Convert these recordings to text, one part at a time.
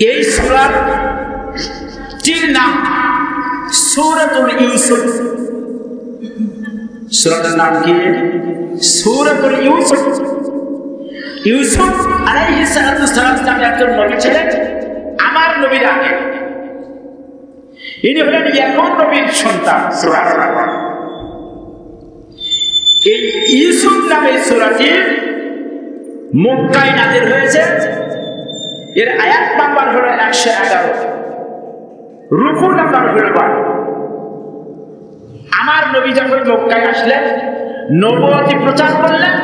এই সূরাটির নাম সূরাতুল ইউসুফ। সূরাটার নাম কি? সূরাতুল ইউসুফ। ইউসুফ আলাইহিস সালাম নামে একজন নবী ছিলেন আমার নবীর আগে। ইনি হলেন ইয়াকুব নবীর সন্তান। সুবহানাল্লাহ। এই ইউসুফ নামে সূরাটি মক্কায় নাযিল হয়েছে। এর আয়াত নাম্বার হলো 111, রুকু নাম্বার হলো 12। আমার নবী যখন মক্কায় আসলেন, নবুয়তি প্রচার করলেন,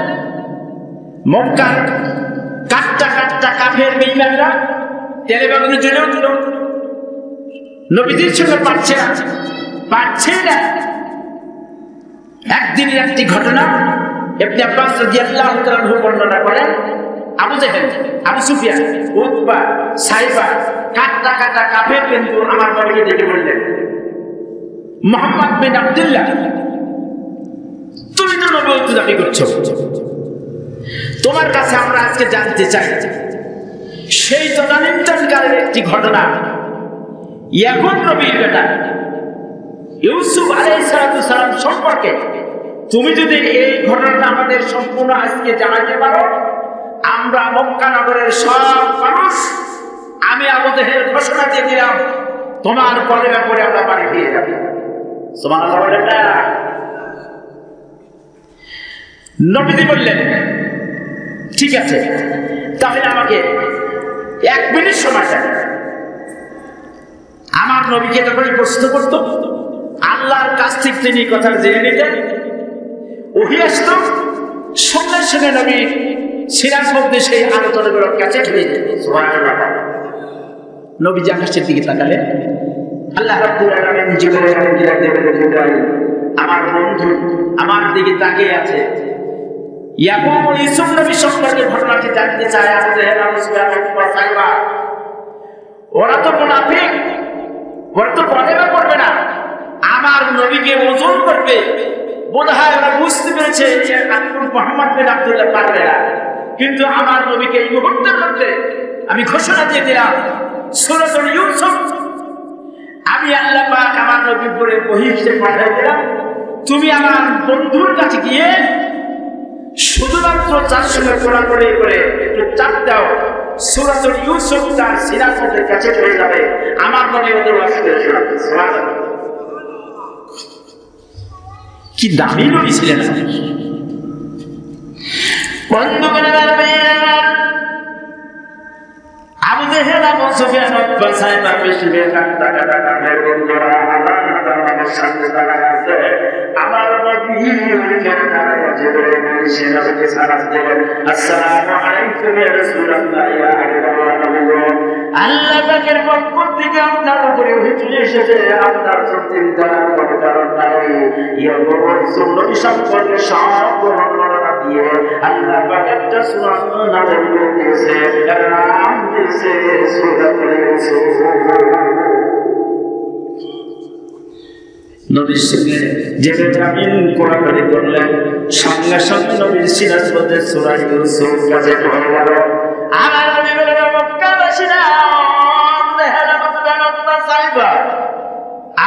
মক্কার কাট্টা কাট্টা কাফের বেঈমানরা তেলে বেগুনে জ্বলে উঠল। নবীজির সঙ্গে পারছে না। একদিনের একটি ঘটনা ইবনে আব্বাস রাদিয়াল্লাহু তাআলা বর্ণনা করেন। আবু জেহেল, আবু সুফিয়ান, উতবা, সাইবা কাট্টা কাট্টা কাফের কিন্তু আমার নবীকে ডেকে বললেন, মুহাম্মদ বিন আব্দুল্লাহ, তুমি তো নবুয়ত দাবি করছো, তোমার কাছে আমরা আজকে জানতে চাই সেই তদানীন্তনকালের একটি ঘটনা। ইয়াকুব নবীর বেটা ইউসুফ আলাইহিস সালাম সম্পর্কে তুমি যদি এই ঘটনাটা আমাদের সম্পূর্ণ আজকে জানাতে পারো, আমরা মক্কা নগরের সব মানুষ, আমি আবু জেহেল ঘোষণা দিয়ে দিলাম, তোমার কলেমা পড়ে আমরা বাড়ি ফিরে যাব। সুবহানাল্লাহ বলেন না? নবীজি বললেন, ঠিক আছে, তাহলে আমাকে 1 মিনিট সময় দেন। আমার নবীকে তখন প্রশ্ন করত, আল্লাহর কাছ থেকে তিনি কথা জেনে নিতেন। ওহী আসতো, সঙ্গে সঙ্গে নবী সিরাজ মধ্যে সেই আলোচনাগুলো কাছে হয়ে যেত। সুবহানাল্লাহ। নবীজি আকাশের দিকে তাকালেন, আল্লাহ রাব্বুল আলামিন জিবরাইল আমার বন্ধু আমার দিকে তাকিয়ে আছে। ইয়াকুব ও ইউসুফ নবী সম্পর্কে ঘটনাটি জানতে চায়। আবু জেহেল, আবু সুফিয়ান, উতবা, সাইবা ওরা তো মুনাফিক, ওরা তো কলেমা পড়বে না, আমার নবীকে ওজন করবে। বোধহয় ওরা বুঝতে পেরেছে যে মুহাম্মদ বিন আব্দুল্লাহ পারবে না। কিন্তু আমার নবীকে এই মুহূর্তের মধ্যে আমি ঘোষণা দিয়ে দিলাম, সূরাতুল ইউসুফ আমি আল্লাহ পাক আমার নবীর উপরে ওহী হিসেবে পাঠিয়ে দিলাম। তুমি আমার বন্ধুর কাছে গিয়ে শুধুমাত্র যার সঙ্গে পড়াপড়ি করে একটু চাপ দাও, সূরাতুল ইউসুফ তার সিরাজের কাছে চলে যাবে। আমার নবী ওদের ওয়াজ করে শোনাবেন। সুবহানাল্লাহ। কি দামি নবী ছিলেন। বন্ধুগণ, আবু জেহেল, আবু সুফিয়ান, উতবা, সাইবা মিশরে কাট্টা কাট্টা কাফের বন্ধুরা আমার সামনে দাঁড়ায় আছে। আমার নবী ওইখানে দাঁড়ায় জিবরাইল এসে নবীকে সালাম দিলেন, আসসালামু আলাইকুম ইয়া রাসূলুল্লাহ, ইয়া হাবিবাল্লাহ, আল্লাহ পাকের পক্ষ থেকে আপনার উপরে ওহী চলে এসেছে, আপনার চিন্তার কোনো কারণ নাই। ইয়াকুব নবী সম্পর্কে সব বর্ণনা দিয়ে আল্লাহ পাক একটা সূরা নাযিল করে দিয়েছে, এর নাম দিয়েছে সূরাতুল ইউসুফ। নবীর সঙ্গে জেনে জামিন কোরআন করলেন, সঙ্গে সঙ্গে নবীর সিরাজ মধ্যে সূরা ইউসুফ কাছে হয়ে গেল। আমার নবী বলেন, মক্কাবাসীরা,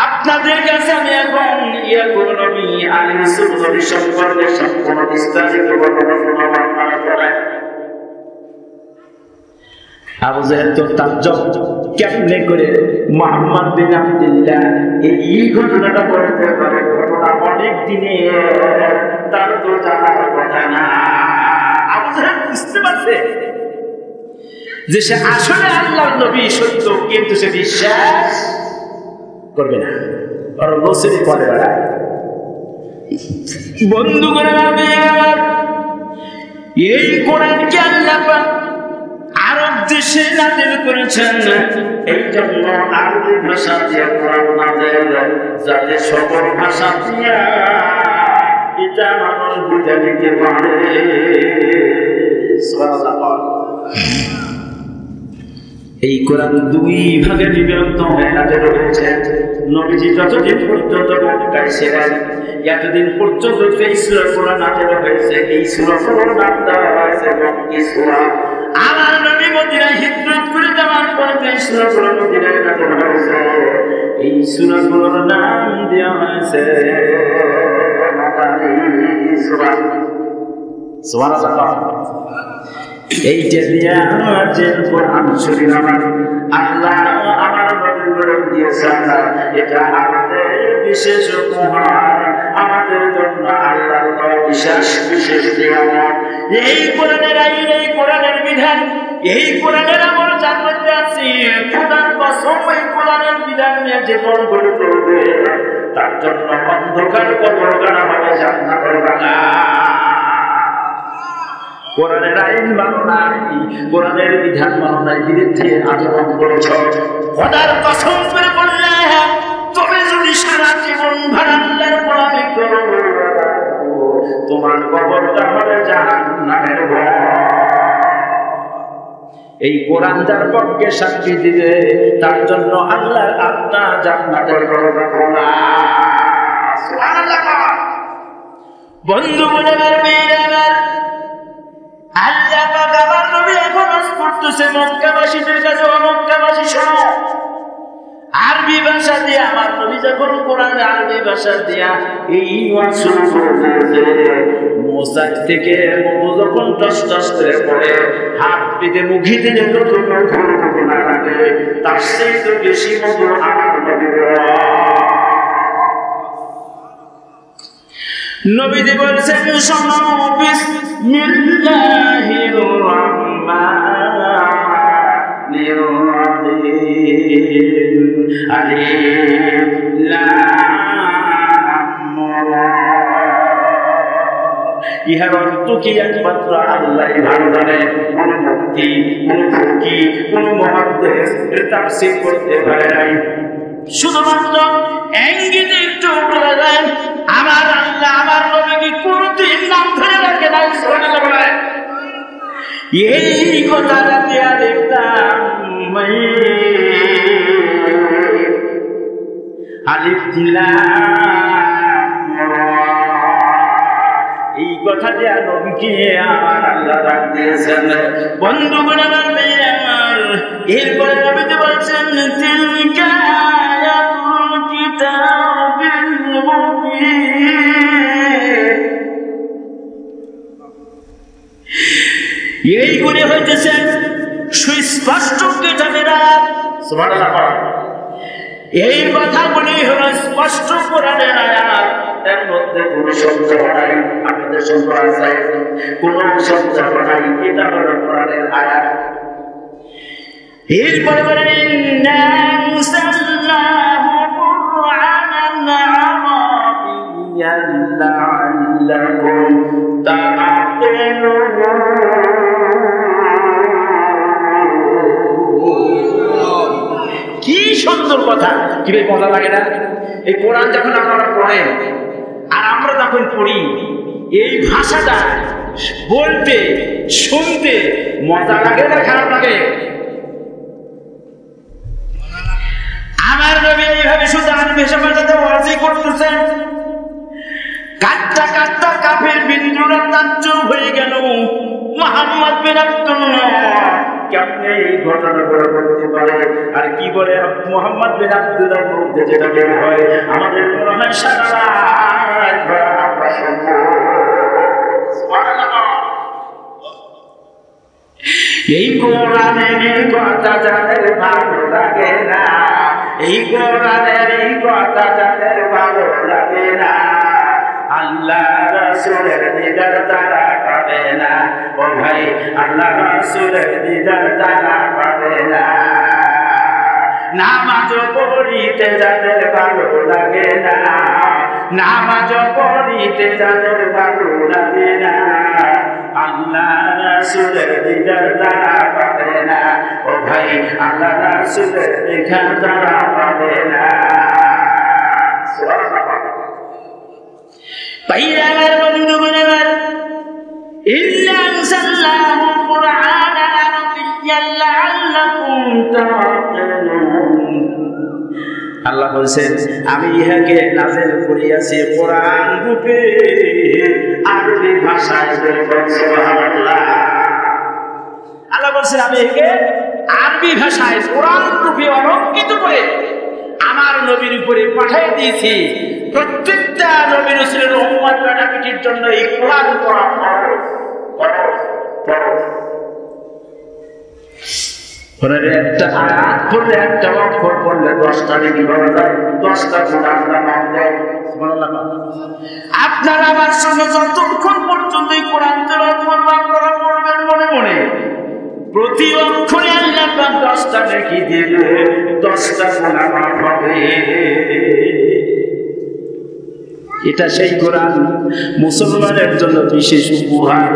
আপনাদের কাছে আমি এখন ইয়াকুব নবী আর ইউসুফ নবী সম্পর্কে সম্পূর্ণ বিস্তারিত বর্ণনা করেন। আবু জেহেল তো তাজ্জব, কেমনে করে মুহাম্মদ বিন আব্দুল্লাহ এই ঘটনাটা বলতে পারে? ঘটনা অনেক দিনে, তার তো জানার কথা না। আবু জেহেল বুঝতে পারছে যে সে আসলে আল্লাহর নবী সত্য, কিন্তু সে বিশ্বাস করবে না, আর নসিবে পড়ে বেড়ায়। বন্ধুগণ, এই কোরআনকে আল্লাহ পাক আরব দেশে নাযিল করেছেন। এই জন্য আরবি ভাষা দিয়ে কোরআন নাযিল, যাতে সকল ভাষা দিয়ে এটা মানুষ বুঝে নিতে পারে। সুবহানাল্লাহ। এই কোরআন 2 ভাগে বিভক্ত হয়ে নাযিল হয়েছে। নবীজি যতদিন পর্যন্ত মক্কায় ছিলেন, এতদিন পর্যন্ত এই সূরা কোরআন নাযিল হয়েছে। এই সূরার নাম দেওয়া হয়েছে মক্কি সূরা। আমার নবী মদিনায় হিজরত করে যাওয়ার পরে সূরাগুলো মদিনায় নাযিল হয়েছে এই সূরাগুলোর নাম দেওয়া হয়েছে মাদানী সূরা সুবহানাল্লাহ এইটা দিয়া যে কোরআন শরীফ আল্লাহ আমার নবীকে দিয়েছেন এটা আমাদের বিশেষ উপহার আমাদের জন্য আল্লাহর দেওয়া বিশেষ নিয়ামত এই কোরআনের আইন এই কোরআনের বিধান এই কোরআনের আমল যার মধ্যে আছে খোদার কসম এই কোরআনের বিধান নিয়ে জীবন গড়ে তুলবে তার জন্য অন্ধকার কবর গাড়া হবে জান্নাতের বাগান কোরআনের আইন মানো নাই কোরআনের বিধান মানো নাই বিরুদ্ধে আচরণ করেছ খোদার কসম করে বললে তবে যদি সারা জীবন আল্লাহর গোলামি করো তোমার কবরটা হবে জাহান্নামের ঘর এই কোরআন যার পক্ষে সাক্ষী দিবে তার জন্য আল্লাহর আত্মা জান্নাতের দরজা খোলা সুবহানাল্লাহ বন্ধু বলে মেয়েরা আল্লাহ পাক আমার নবী এখন করতেছে মক্কাবাসীদের কাছে মক্কাবাসী শোনো আরবি ভাষা দিয়ে আমার নবী যখন কোরআনে আরবি ভাষা দিয়া এই ওয়াজ শুরু করেছে মোসাক থেকে মধু যখন টস টস করে পড়ে হাত পেতে মুখিতে যতটুকু না লাগে তার সেই তো বেশি মধু আমার নবীজি বলছেন শোনো বিসমিল্লাহির রাহমানির রাহিম আলিফ লাম রা ইহার অর্থ কি একমাত্র আল্লাহই ভালো জানে কোন মুক্তি কোন ফকি কোন মুহাদ্দিস এর তাফসীর করতে পারে নাই শুধুমাত্র ইঙ্গিতে একটু বলে দেন আমার আল্লাহ আমার নবীকে কোনদিন নাম ধরে রাখে নাই সুবহানাল্লাহ বলে এই কথাটা দিয়া দেখলাম আলিফ লাম রা এই কথা দিয়া নবীকে আমার আল্লাহ ডাক দিয়েছেন বন্ধুগণ আমার মেয়ে আমার এরপরে নবীজি বলছেন তিলকা আয়াতুল কিতাবিল মুবিন এইগুলি হইতেছে সুস্পষ্ট কিতাবের আয়াত সুবহানাল্লাহ এই কথাগুলি হলো স্পষ্ট কোরআনের আয়াত এর মধ্যে কোনো সন্দেহ নাই আপনাদের সন্দেহ আছে কোনো সন্দেহ নাই এটা হলো কোরআনের আয়াত এরপরে বলেন ইন্না আনসালনাহু কুরআনান আরাবিয়্যান লাআল্লাকুম তা'কিলুন কি সুন্দর কথা কি রে মজা লাগে না এই কোরআন যখন আপনারা পড়েন আর আমরা যখন পড়ি এই ভাষাটা বলতে শুনতে মজা লাগে না খারাপ লাগে আমার নবী এইভাবে শুধু আরবি ভাষাতে ওয়াজি করতেছেন কাটটা কাটটা কাফের বিন্দুরা তাজ্জুব হয়ে গেল মুহাম্মদ বিন আব্দুল্লাহ কেমনে এই ঘটনাগুলো বলতে পারে আর কি বলে মুহাম্মদ বিন আব্দুল্লাহর মধ্যে যেটা বের হয় আমাদের মনে হয় সারা রাত ধরে আমরা শুনবো সুবহানাল্লাহ এই কোরআনের কথা যাদের ভালো লাগে না এই কোরআনের কথা যাদের ভালো লাগে না আল্লাহ রাসূলের দিদার তারা পাবে না ও ভাই আল্লাহ রাসূলের দিদার তারা পাবে না নামাজ পড়িতে যাদের ভালো লাগে না নামাজ পড়িতে যাদের ভালো লাগে না আল্লাহ রাসূলের দিদার তারা পাবে না ও ভাই আল্লাহ রাসূলের দেখা তারা পাবে না পাইয়ার বন্ধুগণ আমার ইন্না আনসালনাহু কুরআনান আরাবিয়্যান লাআল্লাকুম তা'কিলুন আল্লাহ বলেন আমি ইহাকে নাযিল করিয়াছি কোরআন রূপে আরবি ভাষায় সুবহানাল্লাহ আল্লাহ বলেন আমি ইহাকে আরবি ভাষায় কোরআন করে পাঠিয়ে দিয়েছি প্রত্যেকটা নবী রাসূলের উম্মত বেটার জন্য এই কোরআন পড়া ফরজ। পরে একটা আয়াত পড়লে একটা অক্ষর পড়লে 10টা নেকি পাওয়া যায়, 10টা গুণ আল্লাহ নাম দেয়। সুবহানাল্লাহ। আপনারা আমার সঙ্গে যতক্ষণ পর্যন্ত এই কোরআন তেলাওয়াত করবেন আপনারা পড়বেন মনে মনে, প্রতি অক্ষরে আল্লাহ পাক 10টা নেকি দিবে, 10টা গুণ আমার হবে। এটা সেই কোরআন মুসলমানের জন্য বিশেষ উপহার।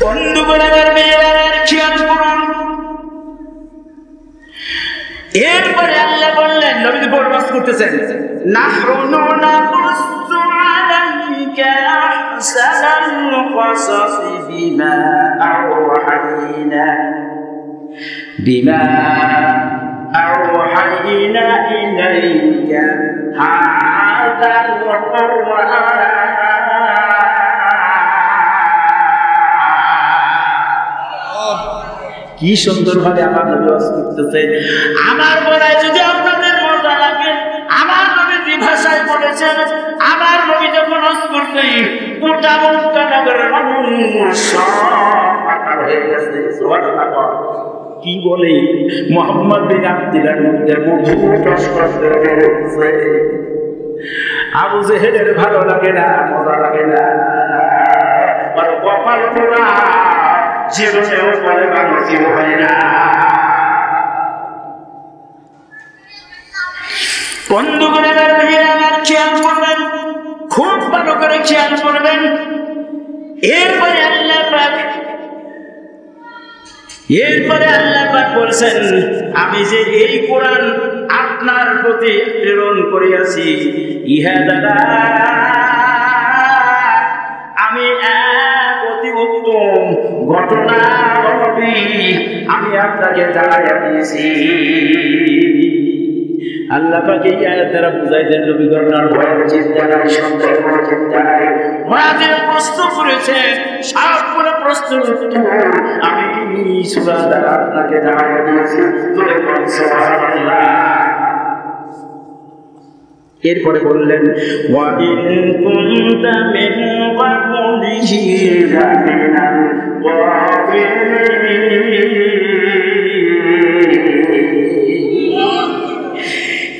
বন্ধুগণ আমার মেয়েরা খেয়াল করুন, এরপরে আল্লাহ বললেন, নবী বরবাস করতেছেন, নাহনু নাকুসু আলাইকা আহসানাল কসাসি বিমা আওহাইনা ইলাইকা হাযাল কুরআন। কি সুন্দর ভাবে আমার নবী ওয়াজ করতেছে। আমার বলায় যদি আপনাদের মজা লাগে, আমার নবী যে ভাষায় বলেছেন, আমার নবী যখন ওয়াজ করতেন গোটা মক্কা নগরের মানুষ সব হয়ে গেছে। সুবহানাল্লাহ। কি বলে মুহাম্মদ বিন আব্দুল্লাহর মধ্যে মধুর রস করতে রয়েছে। আবু জেহেলের ভালো লাগে না, মজা লাগে না, আর কপাল পোড়া জীবনেও বলে মানুষই হয় না। বন্ধুগণ আমার খেয়াল করবেন, খুব ভালো করে খেয়াল করবেন। এরপরে আল্লাহ পাক বলছেন, আমি যে এই কোরআন আপনার প্রতি প্রেরণ করিয়াছি, ইহা দ্বারা আমি এক অতি উত্তম ঘটনা আমি আপনাকে জানাইয়া দিয়েছি। আল্লাহ পাক এই আয়াত দ্বারা বুঝাই দেন, নবী ঘটনার ভয়ের চিন্তা নাই, সন্দেহের কোনো চিন্তা নাই। মুনাফিক প্রশ্ন করেছে, সবগুলো প্রশ্নের উত্তর আমি সূরা দ্বারা আপনাকে জানাইয়া দিয়েছি। তোরে কোন সুবহানাল্লাহ। এরপরে বললেন, ওয়া ইন কুনতা মিন ক্বাবলিহি লামিনাল গাফিলিন।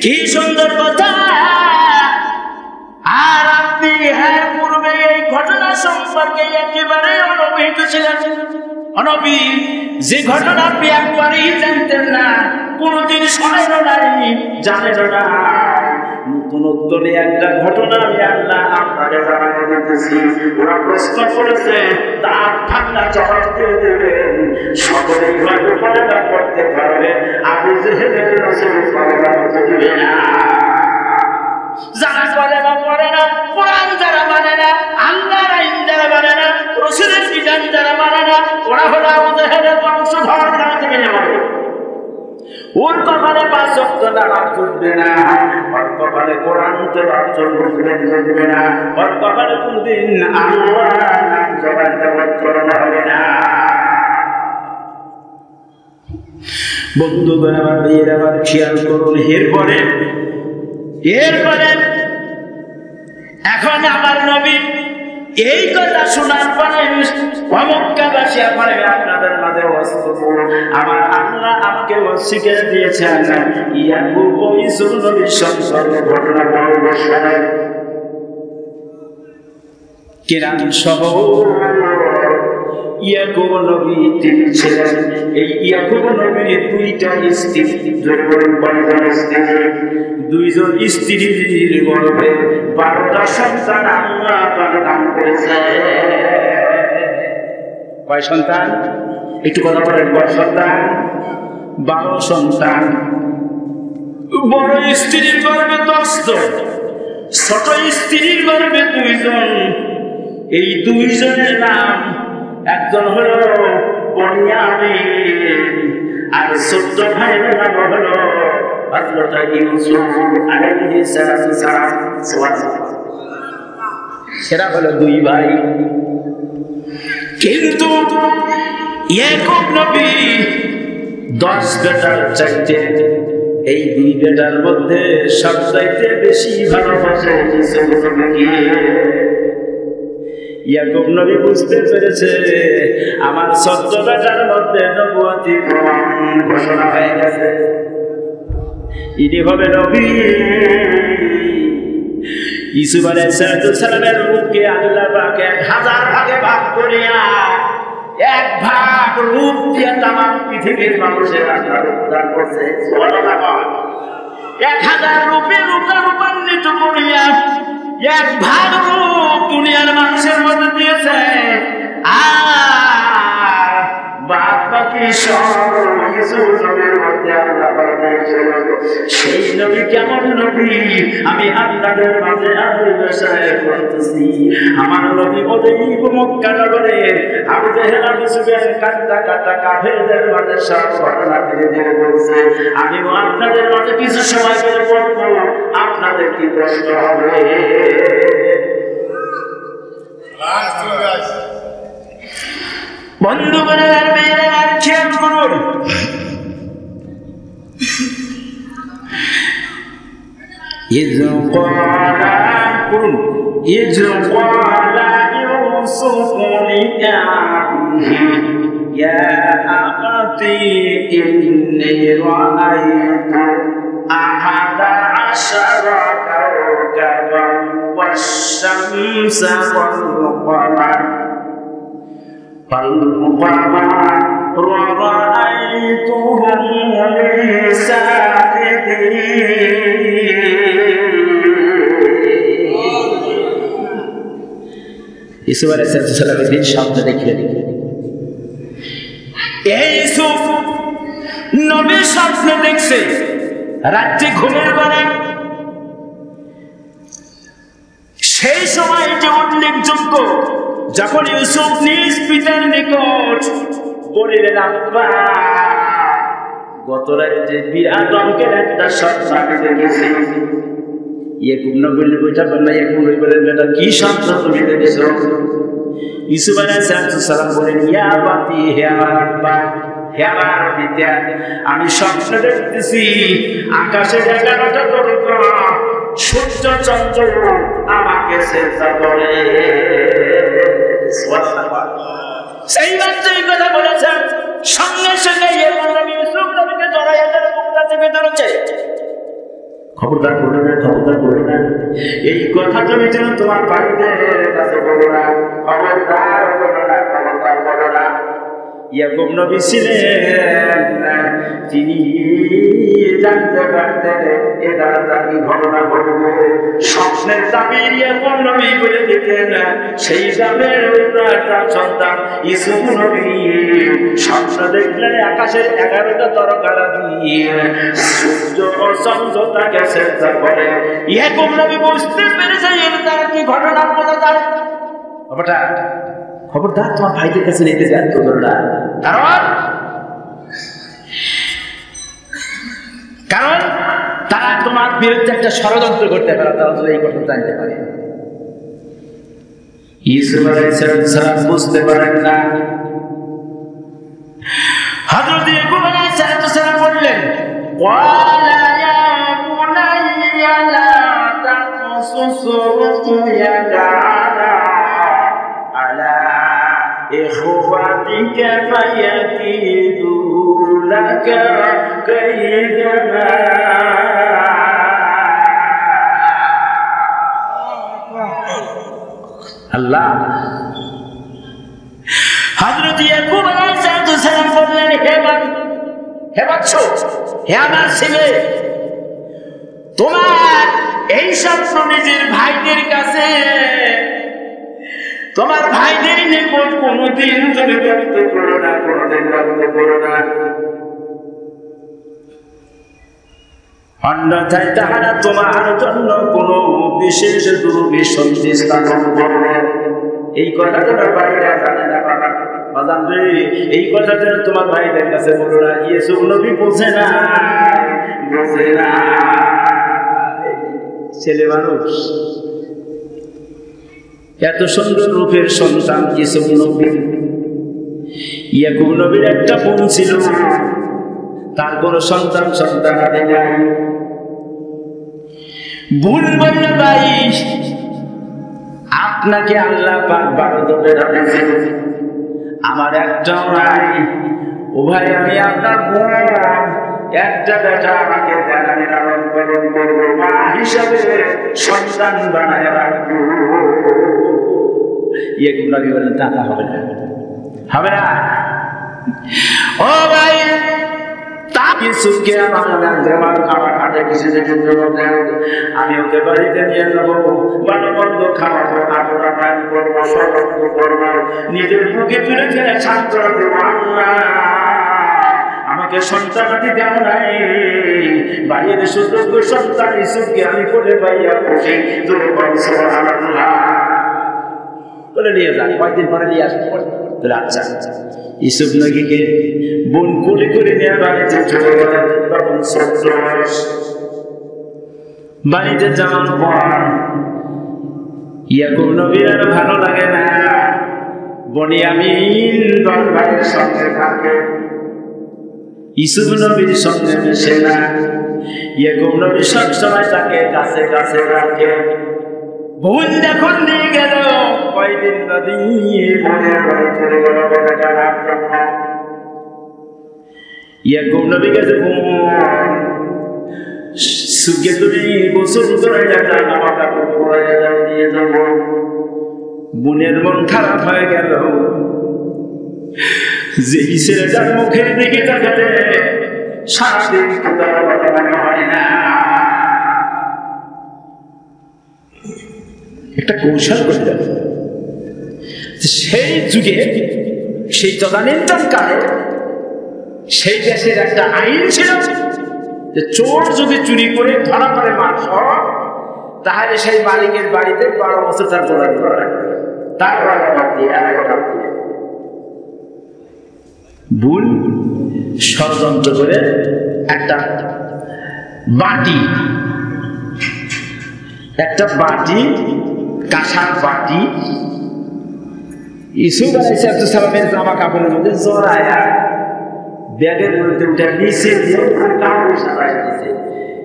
কি সুন্দর কথা। আর আপনি এর পূর্বে এই ঘটনা সম্পর্কে একেবারে অনভিজ্ঞ ছিলেন। অনবী যে ঘটনা আপনি একবারই জানতেন না, কোনদিন শোনেন নাই, জানেন না, নতুন একটা ঘটনা আমি আল্লাহ আপনাকে জানাতে দিতেছি। ওরা প্রশ্ন করেছে, তার ঠান্ডা জবাব দিয়ে দেবেন, সকলেই হয়তো পড়ালেখা করতে পারবে, আবু জেহেলের রাসূল পড়ালেখা করবে না। যারা পড়ালেখা করে না, কোরআন যারা মানে না, আল্লাহর আইন যারা মানে না, রাসূলের বিধান যারা মানে না, ওরা হলো আবু জেহেলের বংশধর। ওর কপালে 5 ওয়াক্ত নামাজ জুটবে না, ওর কপালে কোরআন তেলাওয়াত জুটবে না, ওর কপালে কোনদিন আল্লাহর নাম জবান দেওয়ার চরণ হবে না। বন্ধুগণ আমার ভাইয়েরা আমার খেয়াল করুন। এরপরে এখন আমার নবী এই কথা শোনার পরে মক্কাবাসী আমার আপনাদের মাঝে ওয়াজ করব। আমার আল্লাহ আমাকে ওয়াজ শিখিয়ে দিয়েছেন, ইয়াকুব ও ইউসুফ নবীর সংসারের ঘটনা বলবো শোনেন। কেরান সহ ইয়াকুব নবী তিনি ছিলেন। এই ইয়াকুব নবীর 2টা স্ত্রী, 2জন স্ত্রীর গর্ভে 12টা সন্তান আল্লাহ দান করেছে। কয় সন্তান? একটু কথা বলেন। কয় সন্তান? 12 সন্তান। বড় স্ত্রীর গর্ভে 10 জন, ছোট স্ত্রীর গর্ভে 2 জন। এই 2 জনের নাম, একজন হলো বনিয়ামিন, আর ছোট্ট ভাইয়ের নাম হলো হযরত ইউসুফ আলাইহিস সালাম। সেরা হলো 2 ভাই। কিন্তু ইয়াকুব নবী 10 বেটার চাইতে এই দুই বেটার মধ্যে সবচাইতে বেশি ভালোবাসে ইউসুফ নবীকে। ইয়াকুব নবী বুঝতে পেরেছে আমার ছোট্ট বেটার মধ্যে নবুয়তি ঘোষণা হয়ে গেছে, ইনি হবে নবী। ইউসুফ আলাইহিস সালামের রূপকে আল্লাহ পাক 1000 ভাগে ভাগ করিয়া এক ভাগ রূপ দিয়ে তামাম পৃথিবীর মানুষের আল্লাহ উদ্ধার করছে। সুবহানাল্লাহ। 1000 রূপে রূপান্বিত করিয়া এক ভাগ রূপ দুনিয়ার মানুষের মধ্যে দিয়েছে, আর বাদ বাকি সব ইউসুফ নবীর মধ্যে আল্লাহ পাঠিয়েছিল। সেই নবী কেমন নবী আমি আপনাদের মাঝে আবির্ভাব করতেছি। আমার নবী মদিনা মক্কা নগরে আবু জেহেল আবু সুফিয়ান কাটা কাটা কাফেরদের মাঝে সব ঘটনা ধীরে ধীরে বলছে। আমিও আপনাদের মাঝে কিছু সময় ধরে বলবো, আপনাদের কি কষ্ট হবে? বন্ধুগণের আর মেয়েরা আর খেয়াল করুন, إذ قال يوسف لأبيه يا أبت إني رأيت 11 كوكبا والشمس والقمر ورأيتهم لي ساجدين। ইউসুফ আলাইহিস সালামের দিন স্বপ্ন দেখলেন। এই ইউসুফ নবী স্বপ্ন দেখছে রাত্রে ঘুমের বেলা। সেই সময় যে উল্লেখযোগ্য যখন ইউসুফ নিজ পিতার নিকট বলিলেন, আব্বা গত রাতে বিরাট অঙ্কের একটা স্বপ্ন আমি দেখেছি। ইয়াকুব নবী বইটা বললেন, ইয়াকুব নবী বললেন, বেটা কি স্বপ্ন তুমি দেখেছো? ইউসুফ আলাইহিস সালাম বলেন, ইয়া বাতি, হে আমার আব্বা, হে আমার পিতা, আমি স্বপ্ন দেখতেছি আকাশে 11টা তারকা, সূর্য চন্দ্র আমাকে সেজদা করে। সেই বাচ্চাই কথা বলেছেন, সঙ্গে সঙ্গে ইয়াকুব নবী ইউসুফ নবীকে জড়াইয়া ধরে বুকটা চেপে ধরেছে। খবরদার বলো না, খবরদার বলো না, এই কথা তুমি যেন তোমার ভাইদের কাছে বলো না, খবরদার বলো না, খবরদার বলো না। ইয়াকুব নবী ছিলেন তিনি জানতে পারতেন এ দ্বারা তার কি ঘটনা ঘটবে। স্বপ্নের তাবির ইয়াকুব নবী বলে দিতেন। সেই দামের তার সন্তান ইউসুফ নবী স্বপ্ন দেখলে আকাশের 11টা তারকা দিয়ে সূর্য ও চন্দ্র তাকে সেজদা করে। ইয়াকুব নবী বুঝতে পেরেছে এর দ্বারা কি ঘটনা বোঝা যায়। বাবাটা খবরদার তোমার ভাইদের কাছে নিতে যান তো না, কারণ তারা তোমার বিরুদ্ধে একটা ষড়যন্ত্র করতে পারে, তারা যদি এই কথা জানতে পারে। ইউসুফ আলাইহিস সালাম বুঝতে পারেন না। হযরত ইয়াকুব আলাইহিস সালাম বললেন, ওয়ালা ইয়া বুনাইয়া লা তাকসুস রুয়াকা আলা ইখওয়াতিকা ফায়াকিদু লাকা কাইদা। আল্লাহ হযরত ইয়াকুব আলাইহিস সালাম বললেন, হে বাচ্চা, হে আমার ছেলে, তোমার এই স্বপ্ন নিজের ভাইদের কাছে, তোমার ভাইদের নিকট কোনদিন তুমি ব্যক্ত করো না, কোনদিন ব্যক্ত করো না। অন্যথায় তাহারা তোমার জন্য কোন বিশেষ দুর্বিসন্ধি স্থাপন করবে। এই কথা তোমার ভাইরা জানে না বাবা, বাজান রে, এই কথা যেন তোমার ভাইদের কাছে বলো না। ইউসুফ নবী বোঝে না, বোঝে না, ছেলে মানুষ। এত সুন্দর রূপের সন্তান ইউসুফ নবী। ইয়াকুব নবীর একটা বোন ছিল, তার কোনো সন্তান আদি নাই। ভুল বললে ভাই আপনাকে আল্লাহ পাক 12 বেটা দিয়েছে, আমার একটাও নাই। ও ভাই আমি আপনার বোন, একটা বেটা আমাকে দেন, আমি লালন পালন করবো, মা হিসাবে সন্তান বানায় রাখবো। এগুলো কি বলেন? টাকা হবে না, হবে না। ও ভাই আমি ওকে বাড়িতে নিয়ে যাবো, ভালো মন্দ খাওয়াবো, আদর আপ্যায়ন করবো, সতর্ক করবো, নিজের বুকে তুলে ফেলে সান্ত্বনা দেবো। আমাকে সন্তানাদি দেওয়া নাই, বাইরের সুযোগ্য সন্তান ইসুফকে আমি করে পাইয়া খুশি বলে নিয়ে যান। কয়েকদিন পরে নিয়ে আসবো। আচ্ছা, ইসুফ নবীকে বোন কোলে করে নিয়ে বাড়িতে চলে গেলেন। তখন 17 বয়স। বাড়িতে যাওয়ার পর ইয়াকুব নবীর আর ভালো লাগে না, বনিয়ামিন 10 ভাইয়ের সঙ্গে থাকে, ইসুফ নবীর সঙ্গে মেশে না। ইয়াকুব নবী সবসময় তাকে কাছে কাছে রাখে। বোন যখন নিয়ে গেল, কয়দিন নদী বোনের বাড়ি চলে গেল বেটা রাখার জন্য। ইয়াকুব নবী গেছে, বোন সুখে তুমি গোসল করে একটা জামা কাপড় পরে নিয়ে যাবো। বোনের মন খারাপ হয়ে গেল যে ছেলেটার মুখের দিকে তাকাতে সারাদিন খোদার কথা মনে হয় না। একটা কৌশল করে দেব। সেই যুগে, সেই তদানীন্তন কালে সেই দেশের একটা আইন ছিল যে চোর যদি চুরি করে ধরা পড়ে মাংস, তাহলে সেই মালিকের বাড়িতে 12 বছর তার গোলামি করা লাগবে। তারপর ভুল ষড়যন্ত্র করে একটা বাটি, কাঁসার বাটি ইসুফ আলাইহিস সালামের জামা কাপড়ের মধ্যে জড়ায়া ব্যাগের মধ্যে উঠে নিচে দিয়ে কাপড় সারাই দিয়েছে।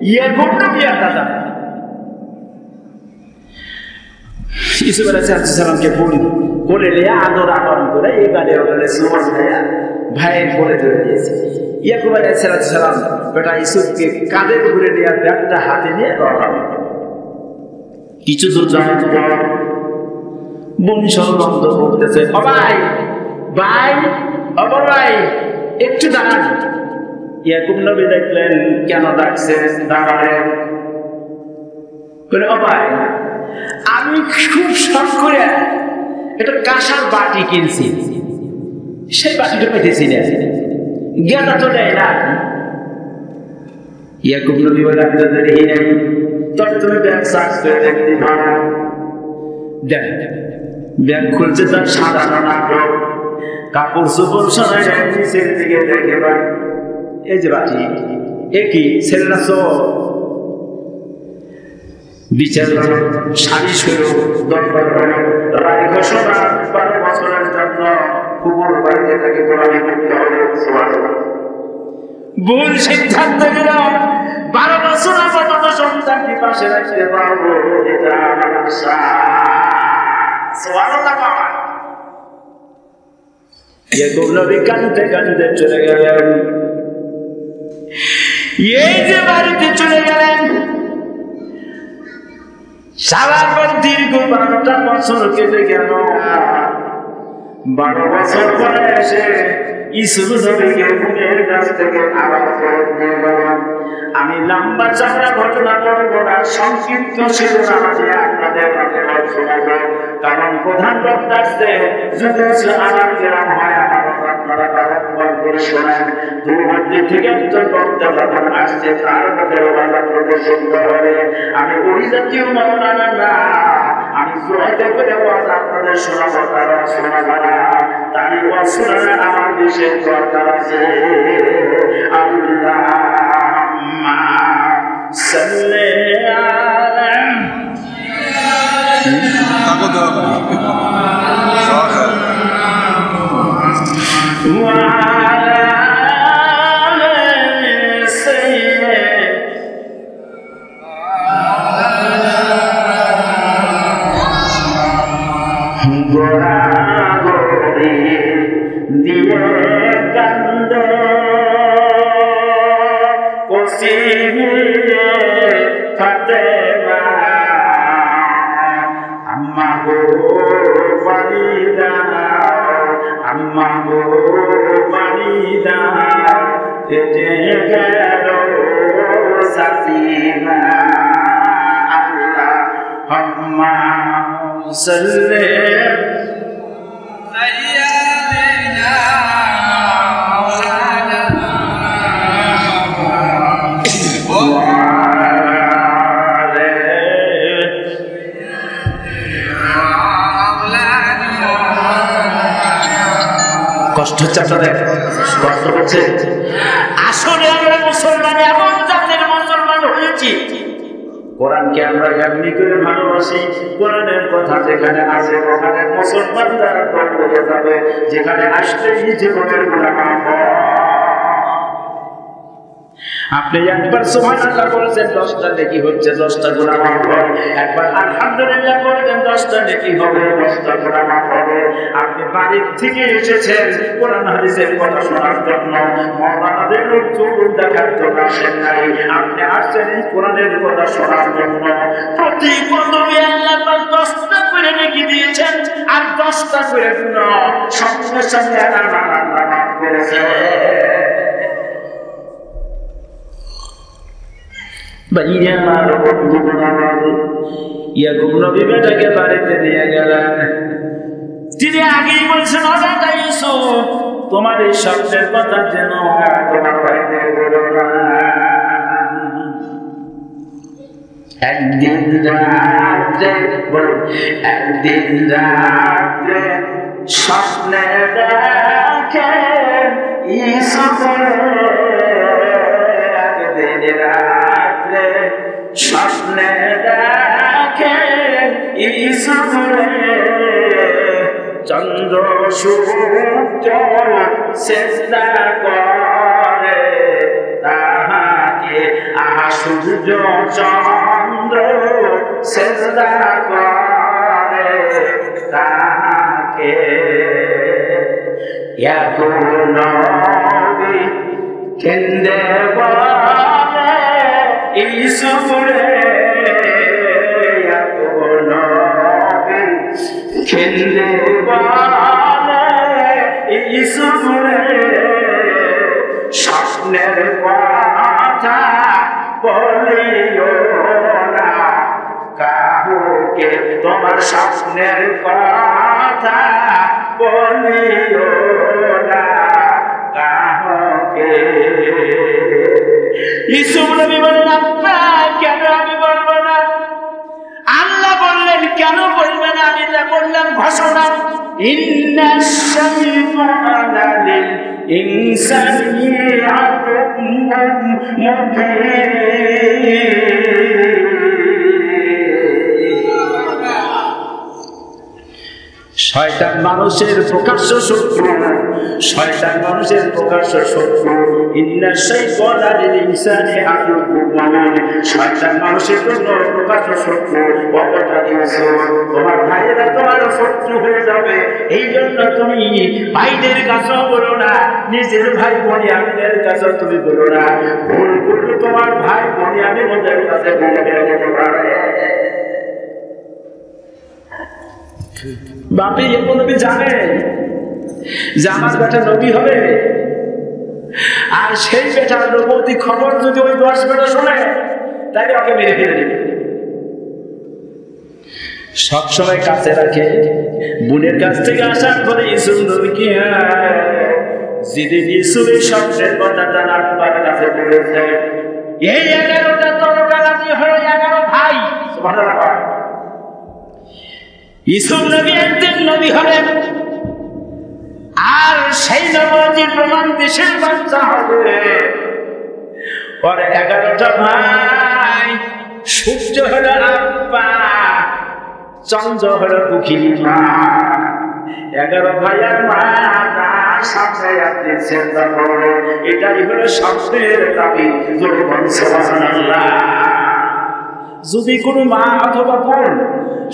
ইয়াকুব নবী আর দাদা ইসুফ আলাইহিস সালামকে কোলে নিয়ে আদর আদর করে এবারে ওখানে সুমন ভাইয়ের কোলে ধরে দিয়েছে। ইয়াকুব আলাইহিস সালাম বেটা ইসুফকে কাঁধে ঘুরে নিয়ে ব্যাগটা হাতে নিয়ে রওনা হলো। কিছু দূর যাওয়ার পর বোন বন্ধ করতেছে, ভাই একটু দাঁড়ান। ইয়াকুব নবী দেখলেন কেন ডাকছে, দাঁড়ালেন। ও ভাই, আমি খুব শখ করে একটা কাঁসার বাটি কিনছি, সেই বাটিটা পেতেছি না, জ্ঞাতা তো নেই না। ইয়াকুব নবী বলে, আমি তো দেখি নাই, তবে তুমি ব্যাগ সার্চ করে দেখতে পারো। দেখ, ব্যাগ খুলছে, তার সাধারণ নাটক, কাপড় চোপড় সরাই নিচের দিকে দেখে ভাই, এই যে বাটি, একই ছেলেরা সব বিচার সালিশ হলো, দরবার হলো, রায় ঘোষণা 12 বছরের জন্য কুকুর বাড়িতে তাকে গোলামি করতে হবে। ভুল সিদ্ধান্ত গেল, 12 বছর পর্যন্ত সন্তানকে পাশে রাখতে পারবো, এটা আমার আশা। ইয়াকুব নবী কাঁদতে কাঁদতে চলে গেলেন। এই যে বাড়িতে চলে গেলেন, সারাপর দীর্ঘ 12টা বছর কেটে গেল। 12 বছর পরে এসে ইসুফ নবীকে বোনের কাছ থেকে আবার ফেরত নিয়ে গেলেন। আমি লম্বা চওড়া ঘটনা বলবো না, সংক্ষিপ্ত শিরোনামে আপনাদের শোনাবো, কারণ প্রধান বক্তা আসছে। যদি আমার গ্রাম হয়, আমার আপনারা বারবার করে শোনেন। দূরবর্তী থেকে একজন বক্তা যখন আসছে, তার মুখের বাজার প্রদর্শন হবে। আমি ওই জাতীয় মাওলানা না, আমি জোরাইতে করে ওয়াজ আপনাদের শোনাবো, তারা শোনাবো না। তাই ওয়াজ শোনানোর আমার বিশেষ দরকার আছে। আল্লাহুম্মা সাল্লি আলা ওয়া আলা সিনে ফাতেমা আম্মা গো পানি দাও আম্মা গো পানি দাও ফেটে গেল সাসিনা আল্লাহুম্মা সাল্লি সাইয়্যিদিনা কষ্ট হচ্ছে আপনাদের কষ্ট হচ্ছে আসলে আমরা মুসলমান এমন জাতের মুসলমান হয়েছি কোরআনকে আমরা এমনি করে ভালোবাসি কোরআনের কথা যেখানে আছে ওখানে মুসলমান দ্বারা দল হয়ে যাবে যেখানে আসলেই জীবনের গুনাহ হয় আপনি একবার সুবহানাল্লাহ বলেছেন 10টা নেকি হচ্ছে 10টা গুনাহ মাফ হয় একবার আলহামদুলিল্লাহ বলবেন 10টা নেকি হবে 10টা গুনাহ মাফ হবে আপনি বাড়ি থেকে এসেছেন কোরআন হাদিসের কথা শোনার জন্য মাওলানাদের চোখ দেখার জন্য আসেন নাই আপনি আসছেন এই কোরআনের কথা শোনার জন্য প্রতি কদমে আল্লাহ পাক 10টা করে নেকি দিয়েছেন আর 10টা করে গুনাহ সঙ্গে সঙ্গে আল্লাহ মাফ করেছেন ভাইয়া আমার বন্ধু ইয়াকুব নবী বেটাকে বাড়িতে নিয়ে গেলেন তিনি আগেই বলছেন ওরা ইউসুফ তোমার এই স্বপ্নের কথা যেন তোমার ভাইদের বলো না একদিন রাত্রে স্বপ্নে দেখেন ইউসুফ একদিন রাত্রে স্বপ্নে দেখেন ইউসুফ চন্দ্র সূর্য চেষ্টা করে তাহাকে আহা সূর্য চন্দ্র চেষ্টা করে তাহাকে নবী কেন্দে বলে ইউসুফ রে নবী কেন্দে বলে ইউসুফ রে স্বপ্নের কথা বলিও না কাউকে তোমার স্বপ্নের কথা বলিও না কাউকে ইউসুফ নবী বললেন আব্বা কেন আমি বলবো না আল্লাহ বললেন কেন বলবে না আমি তা বললাম ঘোষণা ইন্নাশ শাইতানা লিল ইনসানি আদুউম মুবিন শয়তান মানুষের প্রকাশ্য শত্রু শয়তান মানুষের প্রকাশ্য শত্রু ইন্নাশ শাইতানা লিল ইনসানি আদুউম মুবিন শয়তান মানুষের জন্য প্রকাশ্য শত্রু বড়টা দিয়েছো তোমার ভাইয়েরা তোমার শত্রু হয়ে যাবে এই জন্য তুমি ভাইদের কাছেও বলো না নিজের ভাই বনিয়ামিনের কাছেও তুমি বলো না ভুল করলে তোমার ভাই বনিয়ামিনের কাছে বলে যেতে পারে বাপি এমন নবী জানে যে আমার বেটা নবী হবে আর সেই বেটার নবুয়তি খবর যদি ওই 10 বেটা শোনে তাহলে ওকে মেরে ফেলে দেবে সবসময় কাছে রাখে বোনের কাছ থেকে আসার পরে ইউসুফ নবীকে যেদিন ইউসুফের স্বপ্নের কথা তার আব্বার কাছে বলেছে এই 11টা তরকা রাজি হয়ে 11 ভাই সুবহানাল্লাহ ইউসুফ নবী একদিন নবী হবেন আর সেই নবুয়তির প্রমাণ দেশের বাচ্চা হবে পরে 11টা ভাই সূর্য হলো আব্বা চন্দ্র হলো দুঃখিনী মা 11 ভাইয়ের মা তার সামনে আপনি চিন্তা করো এটাই হলো স্বপ্নের দাবি জোরে বলুন সুবহানাল্লাহ যদি কোনো মা অথবা বোন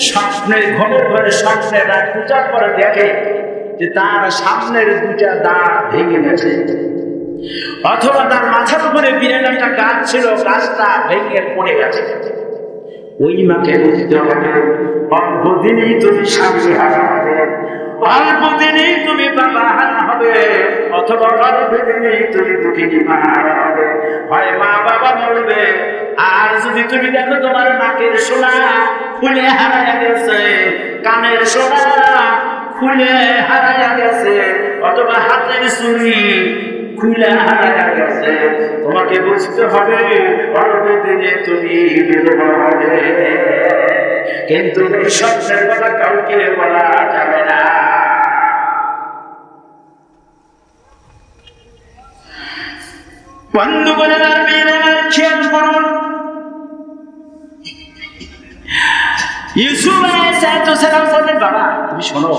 স্বপ্নের ঘরের ঘরে স্বপ্নের রাত পূজার পরে দেখে যে তার সামনের 2টা দাঁত ভেঙে গেছে অথবা তার মাথার উপরে বিরাট একটা গাছ ছিল, গাছটা ভেঙে পড়ে গেছে। ওই মাকে বুঝতে হবে অল্প দিনেই তুমি স্বামী হারা হবে, অল্প দিনেই তুমি বাবা হারা হবে, অথবা অল্প দিনেই তুমি দুঃখিনী মা হারা হবে। হয় মা বাবা মরবে, আর যদি তুমি দেখো তোমার নাকের সোনা খুলে হারায়া গেছে, কানের সোনা খুলে হারায়া গেছে, অথবা হাতের চুড়ি খুলে হারায়া গেছে, তোমাকে বুঝতে হবে অল্প দিনে তুমি বিধবা হবে। কিন্তু এই স্বপ্নের কথা কাউকে বলা যাবে না। বন্ধুগণের খেয়াল করুন, ইউসুফ আলাইহিস সালাম বললেন, বাবা তুমি শোনো,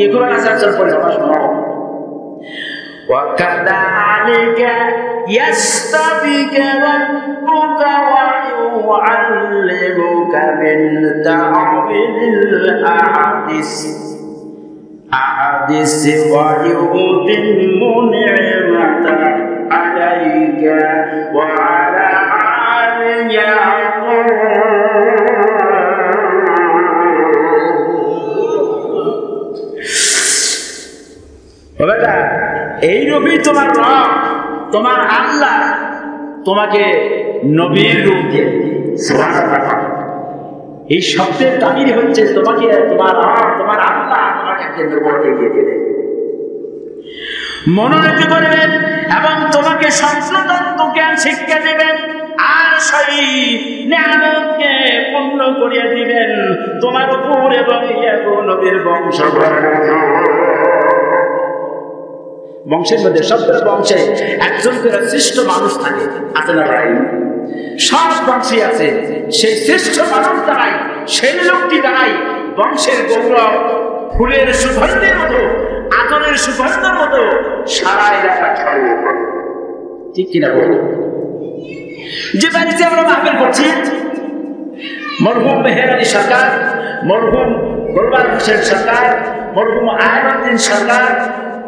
এগুলো আসার পরে বাবা শোনো, وَكَذَلِكَ يَسْتَبِيكَ رَبُّكَ وَيُعَلِّمُكَ مِنْ تَأْوِيلِ الْأَحَادِيثِ وَيُتِمُّ نِعْمَتَهُ عَلَيْكَ وَعَلَى آلِ يَعْقُوبَ। বেটা, এই নবী তোমার রব, তোমার আল্লাহ তোমাকে নবীর রূপ দিয়ে, এই শব্দের তামিল হচ্ছে তোমাকে তোমার রব, তোমার আল্লাহ তোমাকে একজন নবী দিয়ে দেবে, মনোনীত করবেন এবং তোমাকে সংশোধন জ্ঞান শিক্ষা দেবেন, আর সেই নিয়ামতকে পূর্ণ করিয়ে দিবেন তোমার উপর এবং ইয়াকুব নবীর বংশ। বংশের মধ্যে সত্তর বংশে একজন করে শ্রেষ্ঠ মানুষ থাকে, আছে না ভাই? সব বংশে আছে, সেই শ্রেষ্ঠ মানুষ দ্বারাই, সেই লোকটি দ্বারাই বংশের গৌরব ফুলের সুগন্ধের মতো, আতরের সুগন্ধের মতো সারা এলাকা ছড়িয়ে পড়ে। ঠিক কিনা বলুন? যে বাড়িতে আমরা মাহফিল করছি, মরহুম মেহের আলী সরকার, মরহুম গোলবার হোসেন সরকার, মরহুম আয়নুদ্দিন সরকার,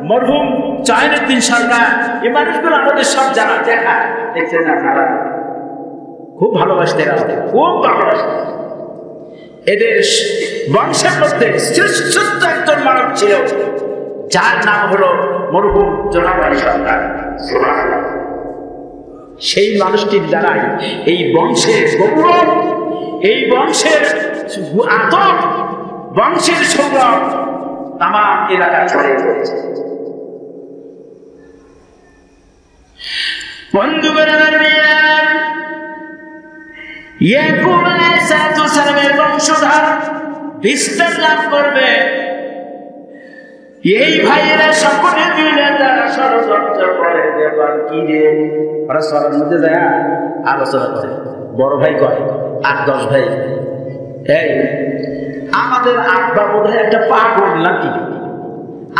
মরহুম জয়নুদ্দিন সরকার, এই মানুষগুলো আমাদের সব জানা, দেখা দেখছেন আপনারা, খুব ভালোবাসতেন, খুব ভালোবাসতেন। এদের বংশের মধ্যে শ্রেষ্ঠ একজন মানব ছিল, যার নাম হলো মরহুম জনাব আলী সরকার। সেই মানুষটির দ্বারাই এই বংশের গৌরব, এই বংশের আতর, বংশের সৌরভ তাম এলাকায় ছড়িয়ে পড়েছে। ইয়াকুব আলাইহিস সালামের বংশধর বিস্তার লাভ করবে, এই ভাইয়েরা সকলে মিলে তারা ষড়যন্ত্র করে, ব্যাপার কি রে, ওরা সবার মধ্যে যায় আলোচনা করে, বড় ভাই কয় ৮-১০ ভাই, এই আমাদের আব্বা বোধহয় একটা পাগল নাকি,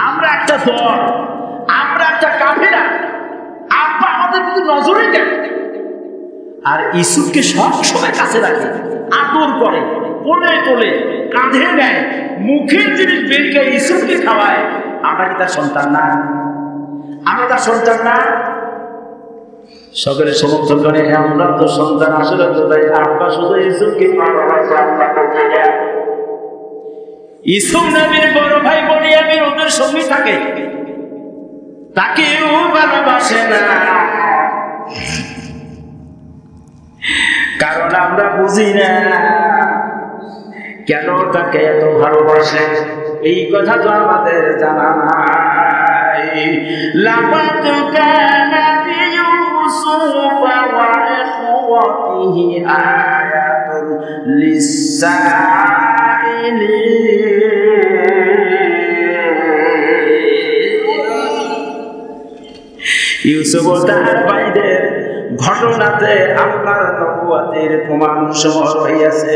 আমরা একটা দল, আমরা একটা কাফেরা, আব্বা আমাদের কিন্তু নজরে দেয়, আর ইউসুফকে সব সময় কাছে রাখে, আদর করে, কোলে তোলে, কাঁধে নেয়, মুখের জিনিস বের করে ইউসুফকে খাওয়ায়। আমরা কি তার সন্তান না? আমরা তার সন্তান না? সকলে সমর্থন করে, আমরা তো সন্তান, আসলে তো তাই আব্বা শুধু ইউসুফকে ভালোবাসে, আল্লাহ বলতে যায় ইউসুফ নবীর বড় ভাই বনিয়ামিন ওদের সঙ্গে থাকে, তাকেও ভালোবাসে না, কারণ আমরা বুঝি না কেন তাকে এত ভালোবাসে, এই কথা তো আমাদের জানা নাই। লাকাদ কানা ফি ইউসুফ ওয়া ইখওয়াতিহি আয়াতুন লিস-সাইলিন। ইউসুফ ও তার ভাইদের ঘটনাতে আপনার নবুয়তের প্রমাণ সমূহ হইয়াছে।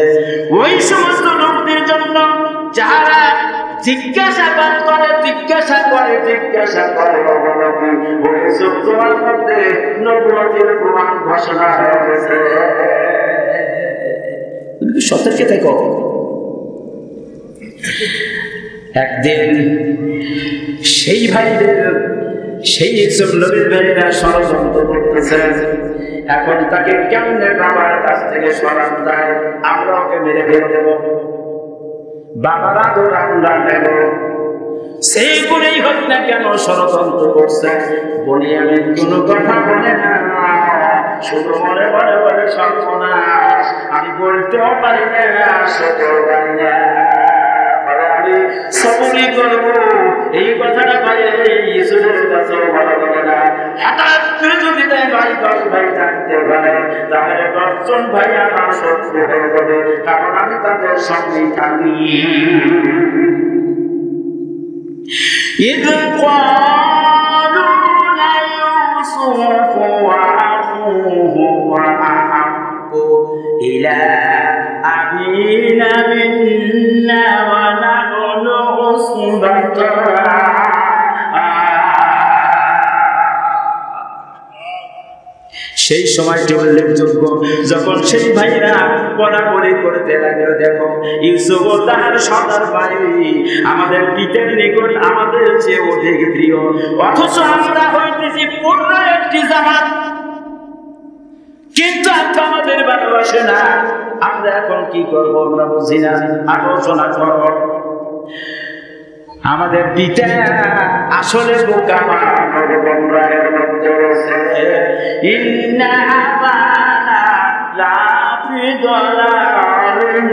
ওই সমস্ত লোকদের জন্য যারা জিজ্ঞাসা করে তোমার মধ্যে নবুয়তের প্রমাণ ঘোষণা হয়ে গেছে, সতর্ক থেকো। একদিন সেই ভাইদের সেই ইউসুফ নবীর ভাইরা ষড়যন্ত্র করতেছে এখন তাকে কেমনে বাবার কাছ থেকে সরান দেয়, আমরা ওকে মেরে ফেলে দেব, বাবার আদর আমরা নেব, সেই করেই হোক না কেন ষড়যন্ত্র করছে। বুনিয়ামিন কোনো কথা বলে না, শুধু মনে মনে বলে সর্বনাশ, আমি বলতেও পারি না, সতেও পারি না, আমি সবরই করবো এই কথাটা পাই ইউসুফের কাছেও ভালো লাগে না। হঠাৎ করে যদি তাই ভাই 10 ভাই জানতে পারে তাহলে 10 জন ভাই আমার শত্রু হয়ে যাবে, কারণ আমি তাদের সঙ্গেই থাকি। إذ قالوا ليوسف وأخوه وأحب إلى أبينا منا ونحن عصبة সেই সময়টি উল্লেখযোগ্য যখন সেই ভাইরা বলাবলি করতে লাগলো, দেখো ইউসুফ ও তার সদার ভাই আমাদের পিতার নিকট আমাদের চেয়ে অধিক প্রিয়, অথচ আমরা হইতেছি পূর্ণ একটি জামাত, কিন্তু আপনি আমাদের ভালোবাসে না, আমরা এখন কি করব আমরা বুঝি না, আলোচনা করো। আমাদের পিতা আসলে বোকা গোমরাহের মধ্যে রয়েছে, ইন্না আবানা লাফি দালালিন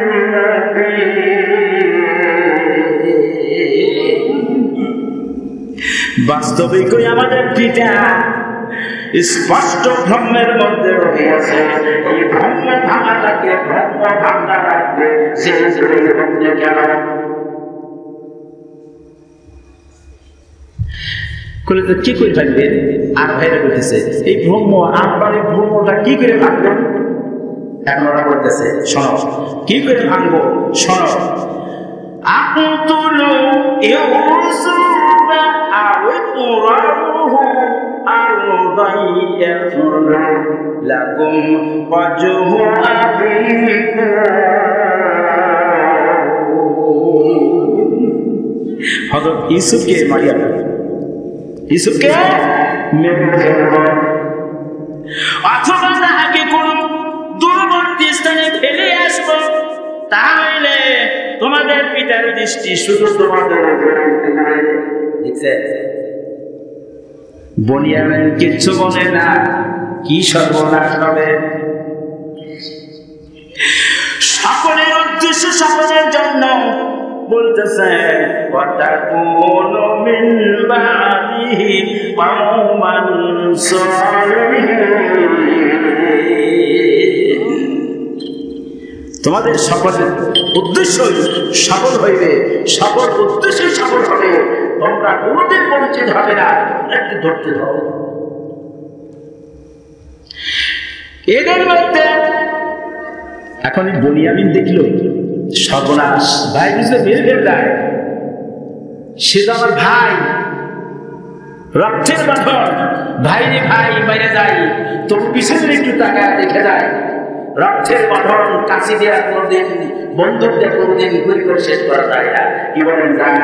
বাস্তবিকই আমাদের পিতা স্পষ্ট ভ্রমের মধ্যে রয়েছে। এই ভ্রম ভাঙাটাকে ভ্রম ভাঙা রাখবে সে কেন কি করে থাকবেন? আর ভাইরা বলতেছে এই ব্রহ্ম আপনার এই ব্রহ্মটা কি করে ভাঙবো? এখন ওরা বলতেছে শোনো কি করে ভাঙবো, শোনো। আকুতুলু ইউসুফা আউতুরাহু আরদাইয়াতুল লাকুম ওয়াজহু আবিকুম। হযরত ইউসুফকে মারিয়া ইউসুফকে মেরে ফেলব, অথবা তাহাকে কোন দূরবর্তী স্থানে ফেলে আসব, তাহলে তোমাদের পিতার দৃষ্টি শুধু তোমাদের উপরে। বুনিয়ামিন কিচ্ছু বলে না, কি সর্বনাশ হবে। সকলের উদ্দেশ্য সকলের জন্য বলতেছে ওয়াতাকুনু মিন বাদিহি কওমান সালিহিন। তোমাদের সকলের উদ্দেশ্যই সফল হইবে, সকল উদ্দেশ্যই সফল হবে, তোমরা কোনোদিন বঞ্চিত হবে না, একটু ধরতে হবে। এদের মধ্যে এখন বুনিয়ামিন দেখলো সর্বনাশ, ভাই বুঝলে মেরে ফেল দেয়, সে তো আমার ভাই, রক্তের বাঁধন, ভাই রে ভাই মেরে যায়, তোর পিছনে একটু তাকায় দেখে যায়, রক্তের বাঁধন কাশি দেওয়া কোনোদিন, বন্দুক দিয়ে কোনোদিন গুলি করে শেষ করা যায় না, কি বলেন যায়।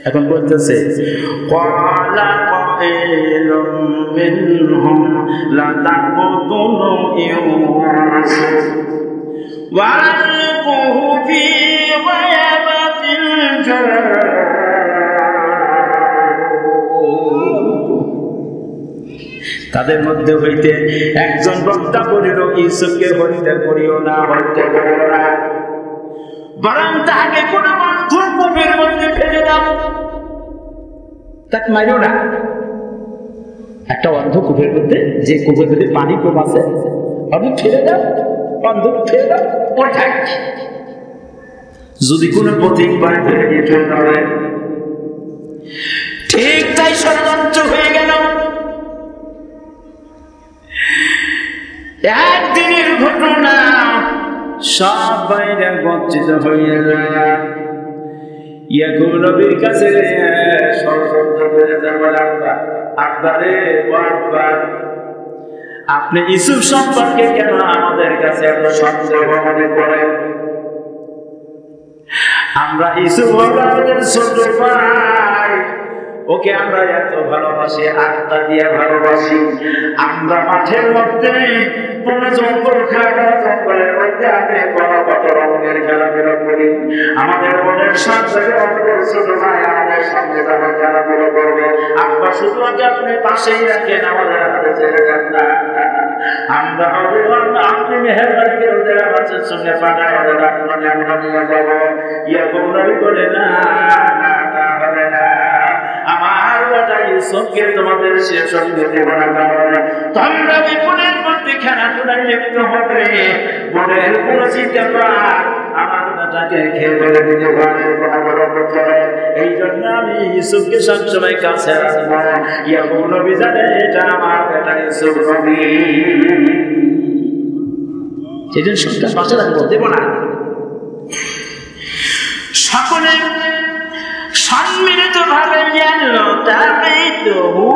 এখন বলতেছে ক্বালা কাইলুম মিনহুম লাতাকতুলু ইউসুফ ওয়ালকুহু ফি গায়াবাতিল জুব। তাদের মধ্যে হইতে একজন বক্তা বলিল, ইউসুফকে হত্যা করিও না, হত্যা করিও না, বরং তাহাকে কোন অন্ধ কূপের মধ্যে ফেলে দাও, তাকে মারিও না। একটা অন্ধ কূপের মধ্যে, যে কূপের মধ্যে পানি কম আছে, অন্ধ ফেলে দাও, অন্ধ ফেলে দাও, ও থাক। যদি কোনো পথিক বাড়ি ফেলে দিয়ে চলতে হবে, ঠিক তাই ষড়যন্ত্র হয়ে গেল। একদিনের ঘটনা, সব বাইরে বঞ্চিত হয়ে যায়। ইয়াকুব নবীর কাছে ষড়যন্ত্র করে যাবার আব্বারে আব্বা, আপনি ইউসুফ সম্পর্কে কেন আমাদের কাছে এত সন্দেহ মনে করেন? আমরা ইউসুফ হলো আমাদের ছোট ভাই, ওকে আমরা এত ভালোবাসি, আত্মা দিয়ে ভালোবাসি। আমরা মাঠের মধ্যে বন জঙ্গল জঙ্গলের মধ্যে আমি কত রঙের খেলাধুলা করি। আমাদের মনের সাথে আমাদের ছোট ভাই আমাদের সামনে যারা খেলাধুলা করবে, আব্বা শুধু আগে আপনি পাশেই রাখেন, আমাদের হাতে ছেড়ে দেন না। আমরা আপনি মেহরবানি করে ওদের আমাদের সঙ্গে পাঠায় ওদের আপনাকে আমরা নিয়ে যাবো। এরকম নবী বলে না, হবে না, আমার বেটা ইউসুফকে তোমাদের সে সঙ্গে দেব না, কারণ তোমরা বিপদের মধ্যে খেলাধুলায় লিপ্ত হবে, বোনের কোনো চিন্তা পার আমার বেটাকে খেয়ে ফেলে দিতে পারে। এই জন্য আমি ইউসুফকে সবসময় কাছে রাখবো। ইয়াকুব নবী জানে এটা আমার বেটা ইউসুফ নবী, সেদিন সন্তান পাশে রাখবো, দেব না। সকলে সম্মিলিত ভাবে গেল তবে তবু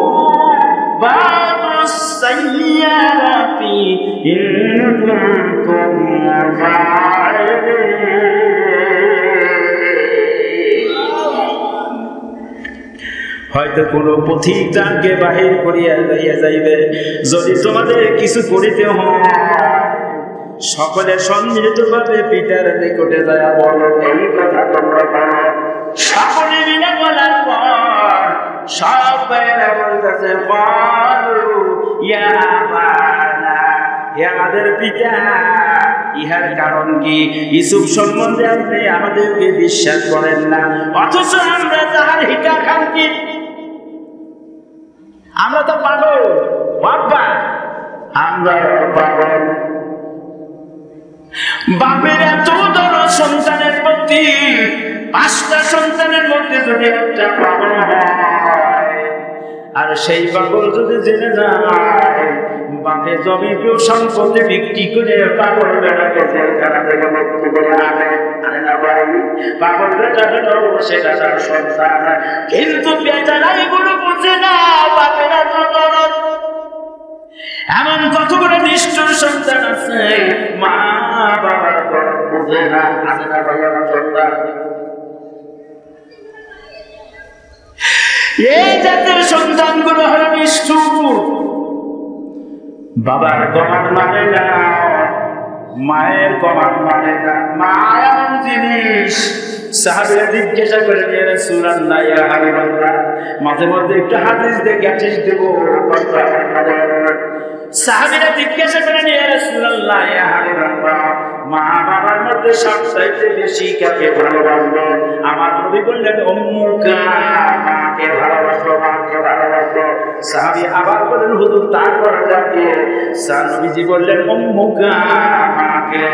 হয়তো কোন পথিক তাকে বাহির করিয়া লইয়া যাইবে, যদি তোমাদের কিছু করিতে হয় সকলে সম্মিলিত ভাবে পিতার নিকটে যায় বলো এই কথা তোমরা বলো। সকলে মিলে বলার পর সব ভাইয়েরা বলতেছে আমাদের পিতা, ইহার কারণ কি? ইউসুফ সম্বন্ধে আপনি আমাদেরকে বিশ্বাস করেন না, অথচ আমরা তাহার হিকা খান কি? আমরা তো পাগল বাবা, আমরা পাগল। বাপের এত বড় সন্তানের প্রতি, 5টা সন্তানের মধ্যে যদি একটা পাগল হয়, আর সেই পাগল যদি জেনে যায় বাপে জমি কেউ সম্পত্তি বিক্রি করে পাগল বেটাকে জেলখানা থেকে মুক্তি করে আনে, আনে না ভাই? পাগল বেটা হলো সেটা তার সন্তান, কিন্তু বেটারা এগুলো বুঝে না। বাপেরা তো দরদ, এমন কতগুলো নিষ্ঠুর সন্তান আছে মা বাবার দরদ বুঝে না, আছে না ভাই আমার সন্তান? এই জাতের সন্তানগুলো হলো নিষ্ঠুর, বাবার কমান মানে না, মায়ের কমান মানে না। মা এমন জিনিস, সাহাবীরা জিজ্ঞাসা করে নিয়ে রাসূলুল্লাহ ইয়া হাবিবাল্লাহ, মাঝে মধ্যে একটু হাদিস দিয়ে গ্যাটিস দেব। সাহাবীরা জিজ্ঞাসা করে নিয়ে রাসূলুল্লাহ ইয়া হাবিবাল্লাহ, মা বাবার মধ্যে সবচাইতে বেশি কাকে ভালোবাসবো? আমার নবী বললেন উম্মুকা, মাকে ভালোবাসো, মাকে ভালোবাসো। সাহাবী আবার বললেন হুজুর তারপর যাকে? নবীজি বললেন উম্মুকা, মাকে।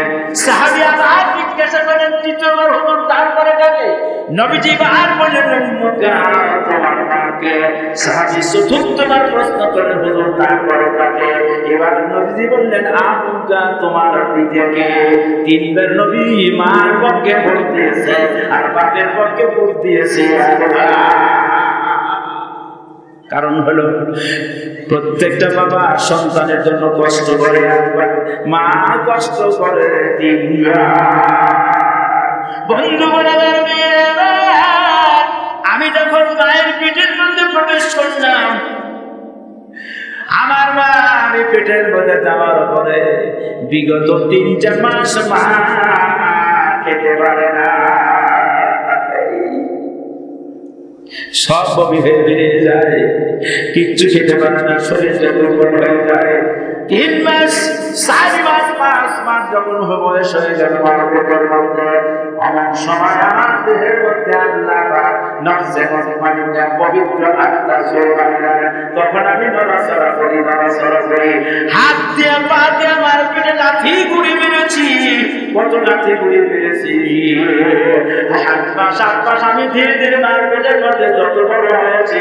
সাহাবী আবার জিজ্ঞাসা করেন তৃতীয়বার হুজুর তারপরে যাকে? নবীজি আবার বললেন উম্মুকা, তোমার মাকে। সাহাবী চতুর্থবার প্রশ্ন করেন হুজুর তারপরে যাকে? এবার নবীজি বললেন আবুকা, তোমার পিতাকে। 3বার নবী মার পক্ষে ভোট দিয়েছে আর বাপের পক্ষে ভোট দিয়েছে। কারণ হলো প্রত্যেকটা বাবা সন্তানের জন্য কষ্ট করে একবার, মা কষ্ট করে 3বার। বন্ধু আমি যখন মায়ের পেটের মধ্যে প্রবেশ করলাম, আমার মা আমি পেটের মধ্যে যাওয়ার পরে বিগত 3-4 মাস মা খেতে পারে না, সব বমি হয়ে বেরিয়ে যায়, কিচ্ছু খেতে পারে না, শরীরটা দুর্বল হয়ে যায়। 3 মাস 4 মাস 5 মাস যখন বয়স হয়ে গেল আমার পেটের মধ্যে, আমার সময় আমার দেহের মধ্যে আল্লাহ নফসে মুতমাইন্না পবিত্র আত্মা সুবহানাল্লাহ, তখন আমি নড়াচড়া করি, হাত দিয়ে পা দিয়ে আমার পেটে লাথি ঘুরি মেরেছি, কত লাথি ঘুরি মেরেছি। 7 মাস 8 মাস আমি ধীরে ধীরে মার পেটের মধ্যে যত বড় হয়েছি,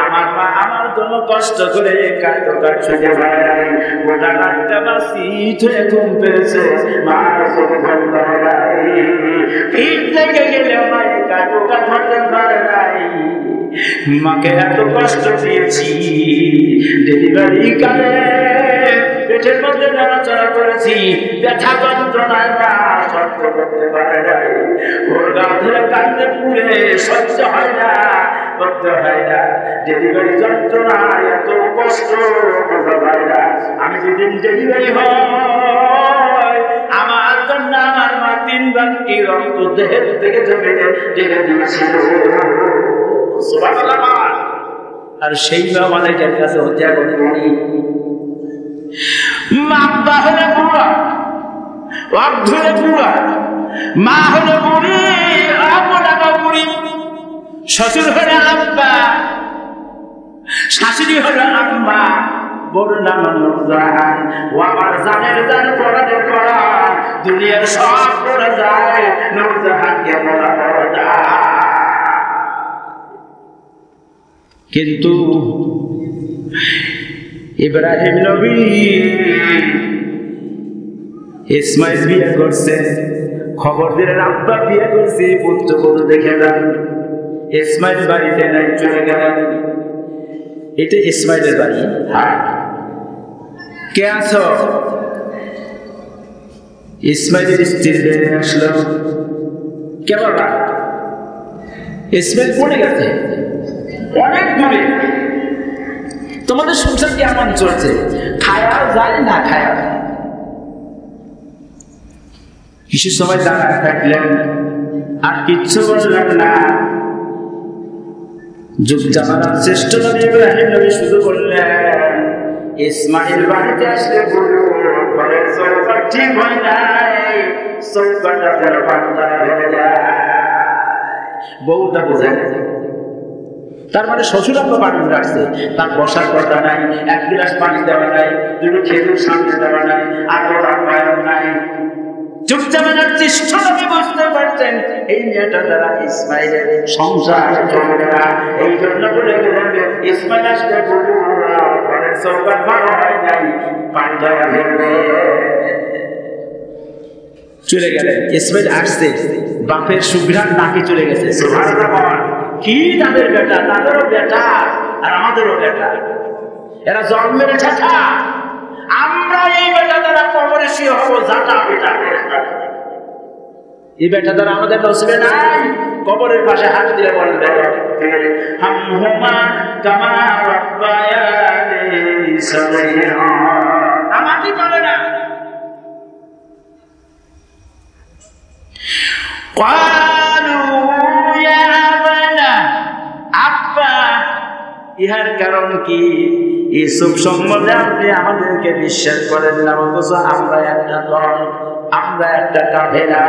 আমার মা আমার জন্য কষ্ট করে কাঁদো কাঁদ ছুটে বেড়ায়, গোটা রাতটা বাসি ধুয়ে ঘুম পেয়েছে, মার চোখে ঘুম ধরে নাই, পিঠ লেগে গেলেও মাই কাঁদো কাঁদ ধরতে পারে নাই। মাকে এত কষ্ট দিয়েছি, ডেলিভারি কালে পেটের মধ্যে নড়াচড়া করেছি, ব্যথা যন্ত্রণায় না সহ্য করতে পারে নাই, ওর গা ধরে কান্দে পুড়ে সহ্য হয় না, করতে হয় না, ডেলিভারি যন্ত্রণা এত কষ্ট বোঝা যায় না। আমি যেদিন ডেলিভারি হয় আমার জন্য আমার মা 3 বালতি রক্ত দেহের থেকে জমিনে ঢেলে দিয়েছিল। সুবহানাল্লাহ। আর সেই মা মালিকের কাছে হচ্ছে এখন মা হলে বুড়া, অর্ধলে বুড়া, মা হলে বুড়ি, অবলা বুড়ি, শ্বশুর হলে আব্বা, শাশুড়ি হলো আম্মা, বড় নাম নূরজাহান। ও আমার জানের জান পড়াতে পড়া দুনিয়ার সব পড়া যায়, নূরজাহানকে বলা যায়। কিন্তু ইব্রাহিম নবী ইসমাইল বিয়ে করছে, খবর দিলেন আব্বা বিয়ে করছে, পুত্রবধূ দেখে যান। ইসমাইল বাড়িতে নাই, চলে গেলেন। এটা ইসমাইলের বাড়ি। হ্যাঁ, কে আছো? ইসমাইলের স্ত্রী বেরিয়ে আসলো। কে বাবা? ইসমাইল পড়ে গেছে অনেক দূরে। তোমাদের সংসার কেমন চলছে? খায়া যায় না খায়া? কিছু সময় দাঁড়ায় থাকলেন, আর কিচ্ছু বললেন না। যুগ জামানার শ্রেষ্ঠ নবী ইব্রাহিম নবী শুধু বললেন, ইসমাইল বাড়িতে আসলে বলল ঘরের চৌকাঠ ঠিক হয় নাই, চৌকাঠটা যেন পাল্টা হয়ে যায়। বউটা বোঝে না। তার মানে শ্বশুর আব্বা বাড়ি রাখছে, তার বসার কথা নাই, 1 গ্লাস পানি দেওয়া নাই, 2 খেজুর সামনে দেওয়া নাই, আদর আপ্যায়ন নাই। যুগজামানার শ্রেষ্ঠ নবী বুঝতে পারছেন এই মেয়েটা দ্বারা ইসমাইলের সংসার চলবে না। এই জন্য বলে গেলেন ইসমাইল আসলে ঘরের চৌকাঠ ভালো হয় নাই, পাল্টা ফেলবে। চলে গেলেন। ইসমাইল আসছে, বাপের সুঘ্রাণ নাকি চলে গেছে। সুবহানাল্লাহ। কি তাদের বেটা, তাদেরও বেটা আর আমাদেরও বেটা, এরা জন্মের ঠাঠা। আমরা এই বেটা দ্বারা কবরে শুয়ে হবো জাটা বেটা। এই বেটা দ্বারা আমাদের নসিবে নাই। কবরের পাশে হাত দিয়ে বলবে হামহুমা কামা রাব্বায়ানি সগীরা। আমাকে বলে না। ইহার কারণ কি? ইউসুফ সম্বন্ধে আপনি আমাদেরকে বিশ্বাস করেন না, অথচ আমরা একটা দল, আমরা একটা কাফেলা।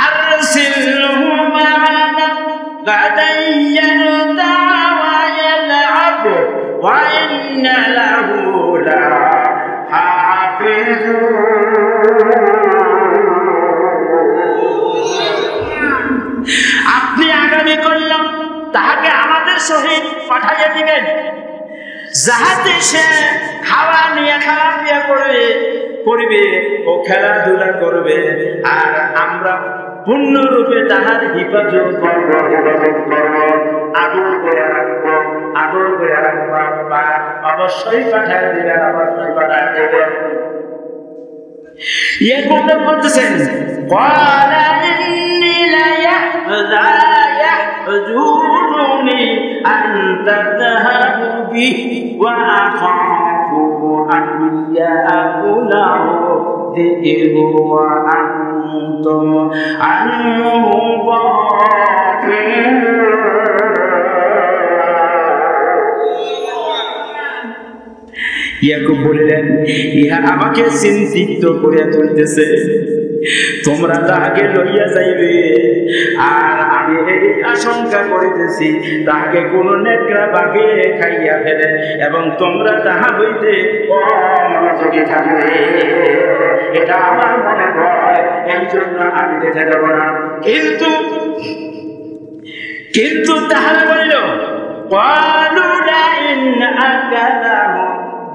আরসিলহু মা'ানা গাদান ইয়ারতা ওয়া ইয়ালআব ওয়া ইন্না লাহু লাহাফিজুন। আপনি আগামী করলাম তাহাকে আমাদের সহিত পাঠাইয়া দিবেন, যাহাতে সে খাওয়া নিয়ে খাওয়া পিয়া করবে ও খেলাধুলা করবে, আর আমরা পূর্ণরূপে তাহার হিফাজত করব, আদর করে রাখবো, আদর করে রাখবো। আব্বা অবশ্যই পাঠায় দিবেন, অবশ্যই পাঠায় দেবেন। ইয়ে কোনটা বলতেছেন ক্বালা ইন্নী লা ইয়াহজুরুনি আন তাযহাবু বিহি ওয়া আখাফু আন ইয়াকুলাহু যিবু ওয়া আনতুম আনহু গাফিলুন। ইয়াকুব বললেন, ইহা আমাকে চিন্তিত করে তুলতেছে। তোমরা তাহাকে লইয়া যাইবে, আর আমি এই আশঙ্কা করিতেছি তাহাকে কোন নেকড়া বাঘে খাইয়া ফেলে, এবং তোমরা তাহা হইতে অমনোযোগী থাকবে। এটা আমার মনে হয়, এই জন্য আমি দেখে যাব না। কিন্তু তাহলে বলল ক্বালু লা ইন আকালাহু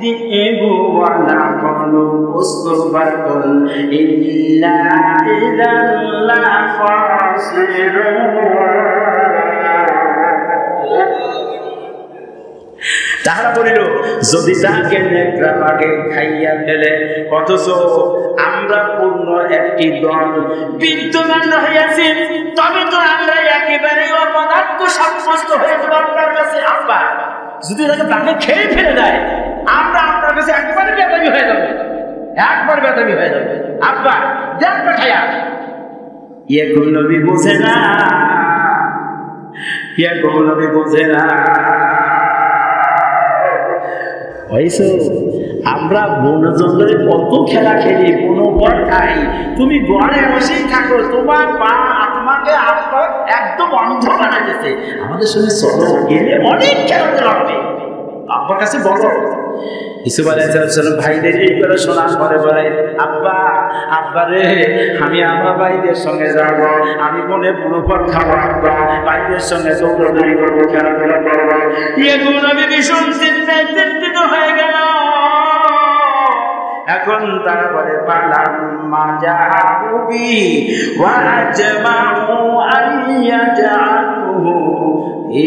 যিবু ওয়া নাহনু উসবাতুন ইন্না ইযান লা খাসিরুন। তাহারা বলিল, যদি তাহাকে নেকড়া বাঘে খাইয়া ফেলে, অথচ আমরা পূর্ণ একটি একটি দল বিদ্যমান হইয়াছে, তবে তো আমরা একেবারে অপদার্থ সাব্যস্ত হয়ে যাব আপনার কাছে। আব্বা যদি তাকে খেয়ে ফেলে দেয়, আমরা আপনার কাছে একবারে বেদাবি হয়ে যাবো, একবার বেদাবি হয়ে যাবে। আব্বা দেন পাঠাইয়া। ইয়াকুব নবী বোঝে না, ইয়াকুব নবী বোঝে না। হয়েছে আমরা বন জঙ্গলে কত খেলা খেলি, কোনো বর খাই, তুমি ঘরে বসেই থাকো, তোমার পা তোমাকে আব্বা একদম অন্ধ বানাইতেছে, আমাদের সঙ্গে চলো, গেলে অনেক খেলাতে লাগবে। আব্বার কাছে বলো। ইউসুফ আলাইহিস সালাম ভাইদের এই করে শোনার পরে বলে, আব্বা আব্বা রে, আমি আমার ভাইদের সঙ্গে যাব, আমি বনে বুনো পর খাবো, আব্বা ভাইদের সঙ্গে দৌড়াদৌড়ি করবো, খেলাধুলা করবো। ইয়াকুব নবী ভীষণ চিন্তিত হয়ে গেল। এখন তারা বলে, ফালাম্মা যা'উ বিহি ওয়া আজমা'উ আন ইয়াজআলুহু ফি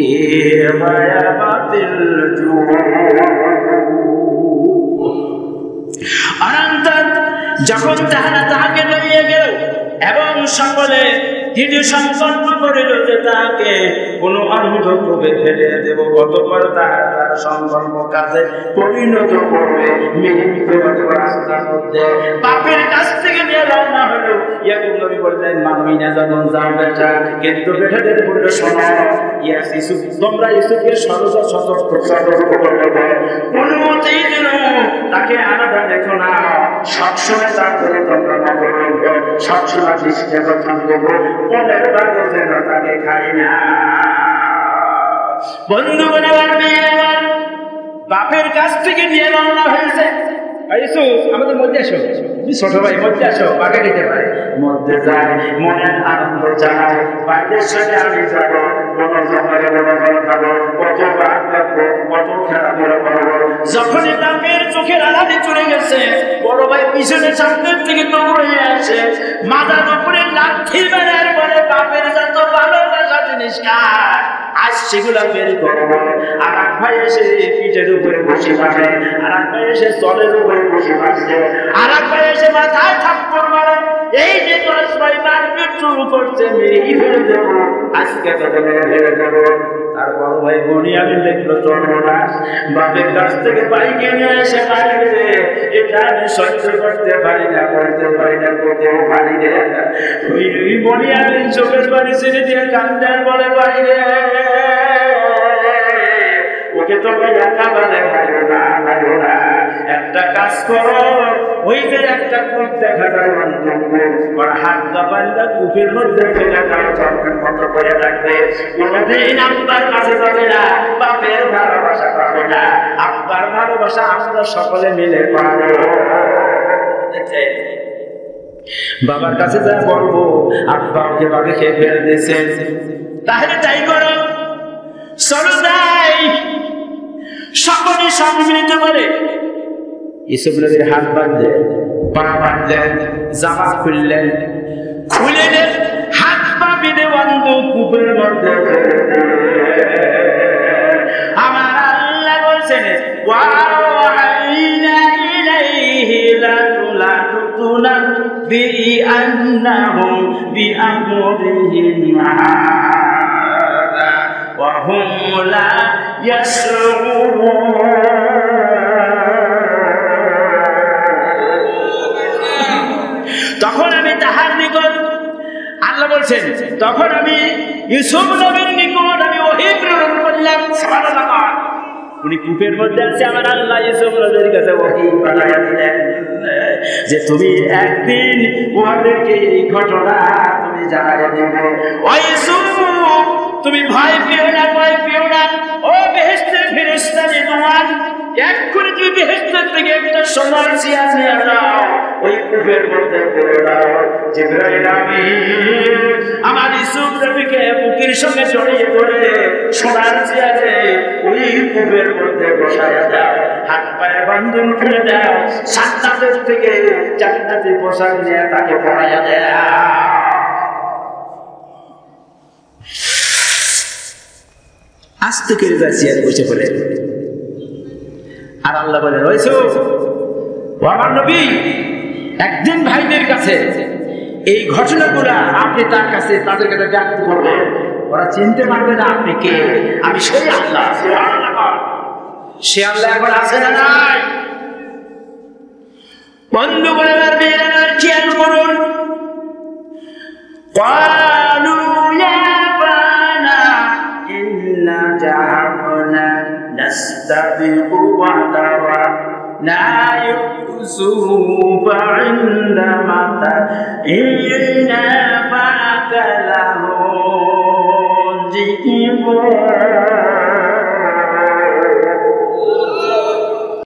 গয়াবাতিল জুব। অনন্তর যখন তাহারা তাহাকে লইয়া গেল এবং সকলে দৃঢ় সংকল্প করিল যে তাহাকে কোনো অন্ধকূপে ফেলে দেব, অতঃপর তাহারা তার সংকল্প কাজে পরিণত করবে। মিলিত রাস্তার মধ্যে বাপের কাছ থেকে নিয়ে রওনা হলো। ইয়াকুব নবী বললেন, মানুই না যখন যাও বেটা, কিন্তু বেটাদের বললো, শোনো ইউসুফ, তোমরা ইউসুফকে সতর্ক করবে, কোনো মতেই যেন তাকে আলাদা দেখো না, সবসময় তার করে তোমরা নজর রাখবে, সবসময় দৃষ্টি প্রধান দেবো, পরের ভাগে যেন তাকে খাই না। বন্ধুগণ, আমার মেয়ে আমার বাপের কাছ থেকে নিয়ে রওনা হয়েছে। ইউসুফ আমাদের মধ্যে আসো, ছোট ভাই মধ্যে আসো, বাগে দিতে পারে, মধ্যে যায়, মনের আনন্দ জানায়, বাইরের সঙ্গে আমি যাবো, কোনো জঙ্গলে বড় খাবো, কত বাঘ দেখবো, কত খেলাধুলা করবো। যখনই বাপের চোখের আড়ালে চলে গেছে, বড় ভাই পিছনে সামনের থেকে দৌড়ে আসে, মাথার উপরে লাঠি মেরে বলে, বাপের যত ভালোবাসা জিনিস কার, আজ সেগুলা বের করবো। আর এক ভাই এসে পিঠের উপরে বসে পাবে, আর এক ভাই এসে জলের উপরে বসে পাচ্ছে, আর এক ভাই এসে মাথায় থাপ্পড় মারে। এই যে 10 ভাই মারপিট শুরু করছে, মেরেই ফেলে দেবো, আজকে তোকে মেরে ফেলে দেবো। আর বড় ভাই বনিয়ামিন দেখলো সর্বনাশ, বাপের কাছ থেকে বাইকে নিয়ে এসে মারবে, এটা আমি সহ্য করতে পারি না, করতেও পারি না। ওই বনিয়ামিন চোখের পানি ছেড়ে দিয়ে কান্দার বলে, বাইরে ওকে তোকে একেবারে ভালো না, একটা কাজ করো, ওই যে একটা কূপ দেখা যায় ওর হাত বাঁধা কূপের মধ্যে ফেলে দাও, চরকের মতো করে রাখবে, কোনোদিন আব্বার কাছে যাবে না, বাপের ভালোবাসা পাবে না, আব্বার ভালোবাসা আমরা সকলে মিলে পাবো। বাবার কাছে যা বলবো, আব্বা ওকে বাগে খেয়ে ফেলে দিয়েছে, তাহলে তাই করো, চলো যাই। সকলে সম্মিলিত করে ইউসুফ নবীর হাত বাঁধলেন, পা বাঁধলেন, জামা খুললেন, খুলে দেন, হাত পা বেঁধে বন্ধ কূপের মধ্যে। আমার আল্লাহ বলছেন, ওয়াওহাইনা ইলাইহি লাতুনাব্বিআন্নাহুম বিআমরিহিম হাযা ওয়া হুম লা ইয়াশউরুন। তখন আমি তাহার নিকট, আল্লাহ বলছেন, তখন আমি ইউসুফ নবীর নিকট আমি ওহী প্রেরণ করলাম। সুবহানাল্লাহ। উনি কূপের মধ্যে আছে, আমার আল্লাহ ইউসুফ নবীর কাছে ওহী পাঠাইয়া দিলেন যে তুমি একদিন ওদেরকে এই ঘটনা তুমি জানাইয়া দিবে। ও ইউসুফ, তুমি ভয় পেও না, ও বেহেশতের ফেরেশতা রিদওয়ান, এক্ষুনি তুমি বেহেশতের থেকে একটা সোনার চেয়ার নিয়ে যাও, ওই কূপের মধ্যে ফেলে দাও। জিবরাইল আমিন আমার ইউসুফ নবীকে বুকের সঙ্গে জড়িয়ে ধরে সোনার চেয়ারে ওই কূপের মধ্যে বসায়া দাও, হাত পায়ে বন্ধন খুলে দাও, জান্নাতের থেকে জান্নাতি পোশাক নিয়ে তাকে পরাইয়া দাও। আস্তে করে যা চেয়ারে বসে পড়ে। আর আল্লাহ বলেন, ও আমার নবী, একদিন ভাইদের কাছে এই ঘটনাগুলা আপনি তার কাছে তাদের কাছে ব্যক্ত করবেন, ওরা চিনতে পারবে না আপনি কে। আমি সেই আল্লাহ। সে আল্লাহ এখন আছে না নাই? বন্ধুগণ খেয়াল করুন, قالوا يا أبانا إنا ذهبنا نستبق وتركنا يوسف عند متاعنا فأكله الذئب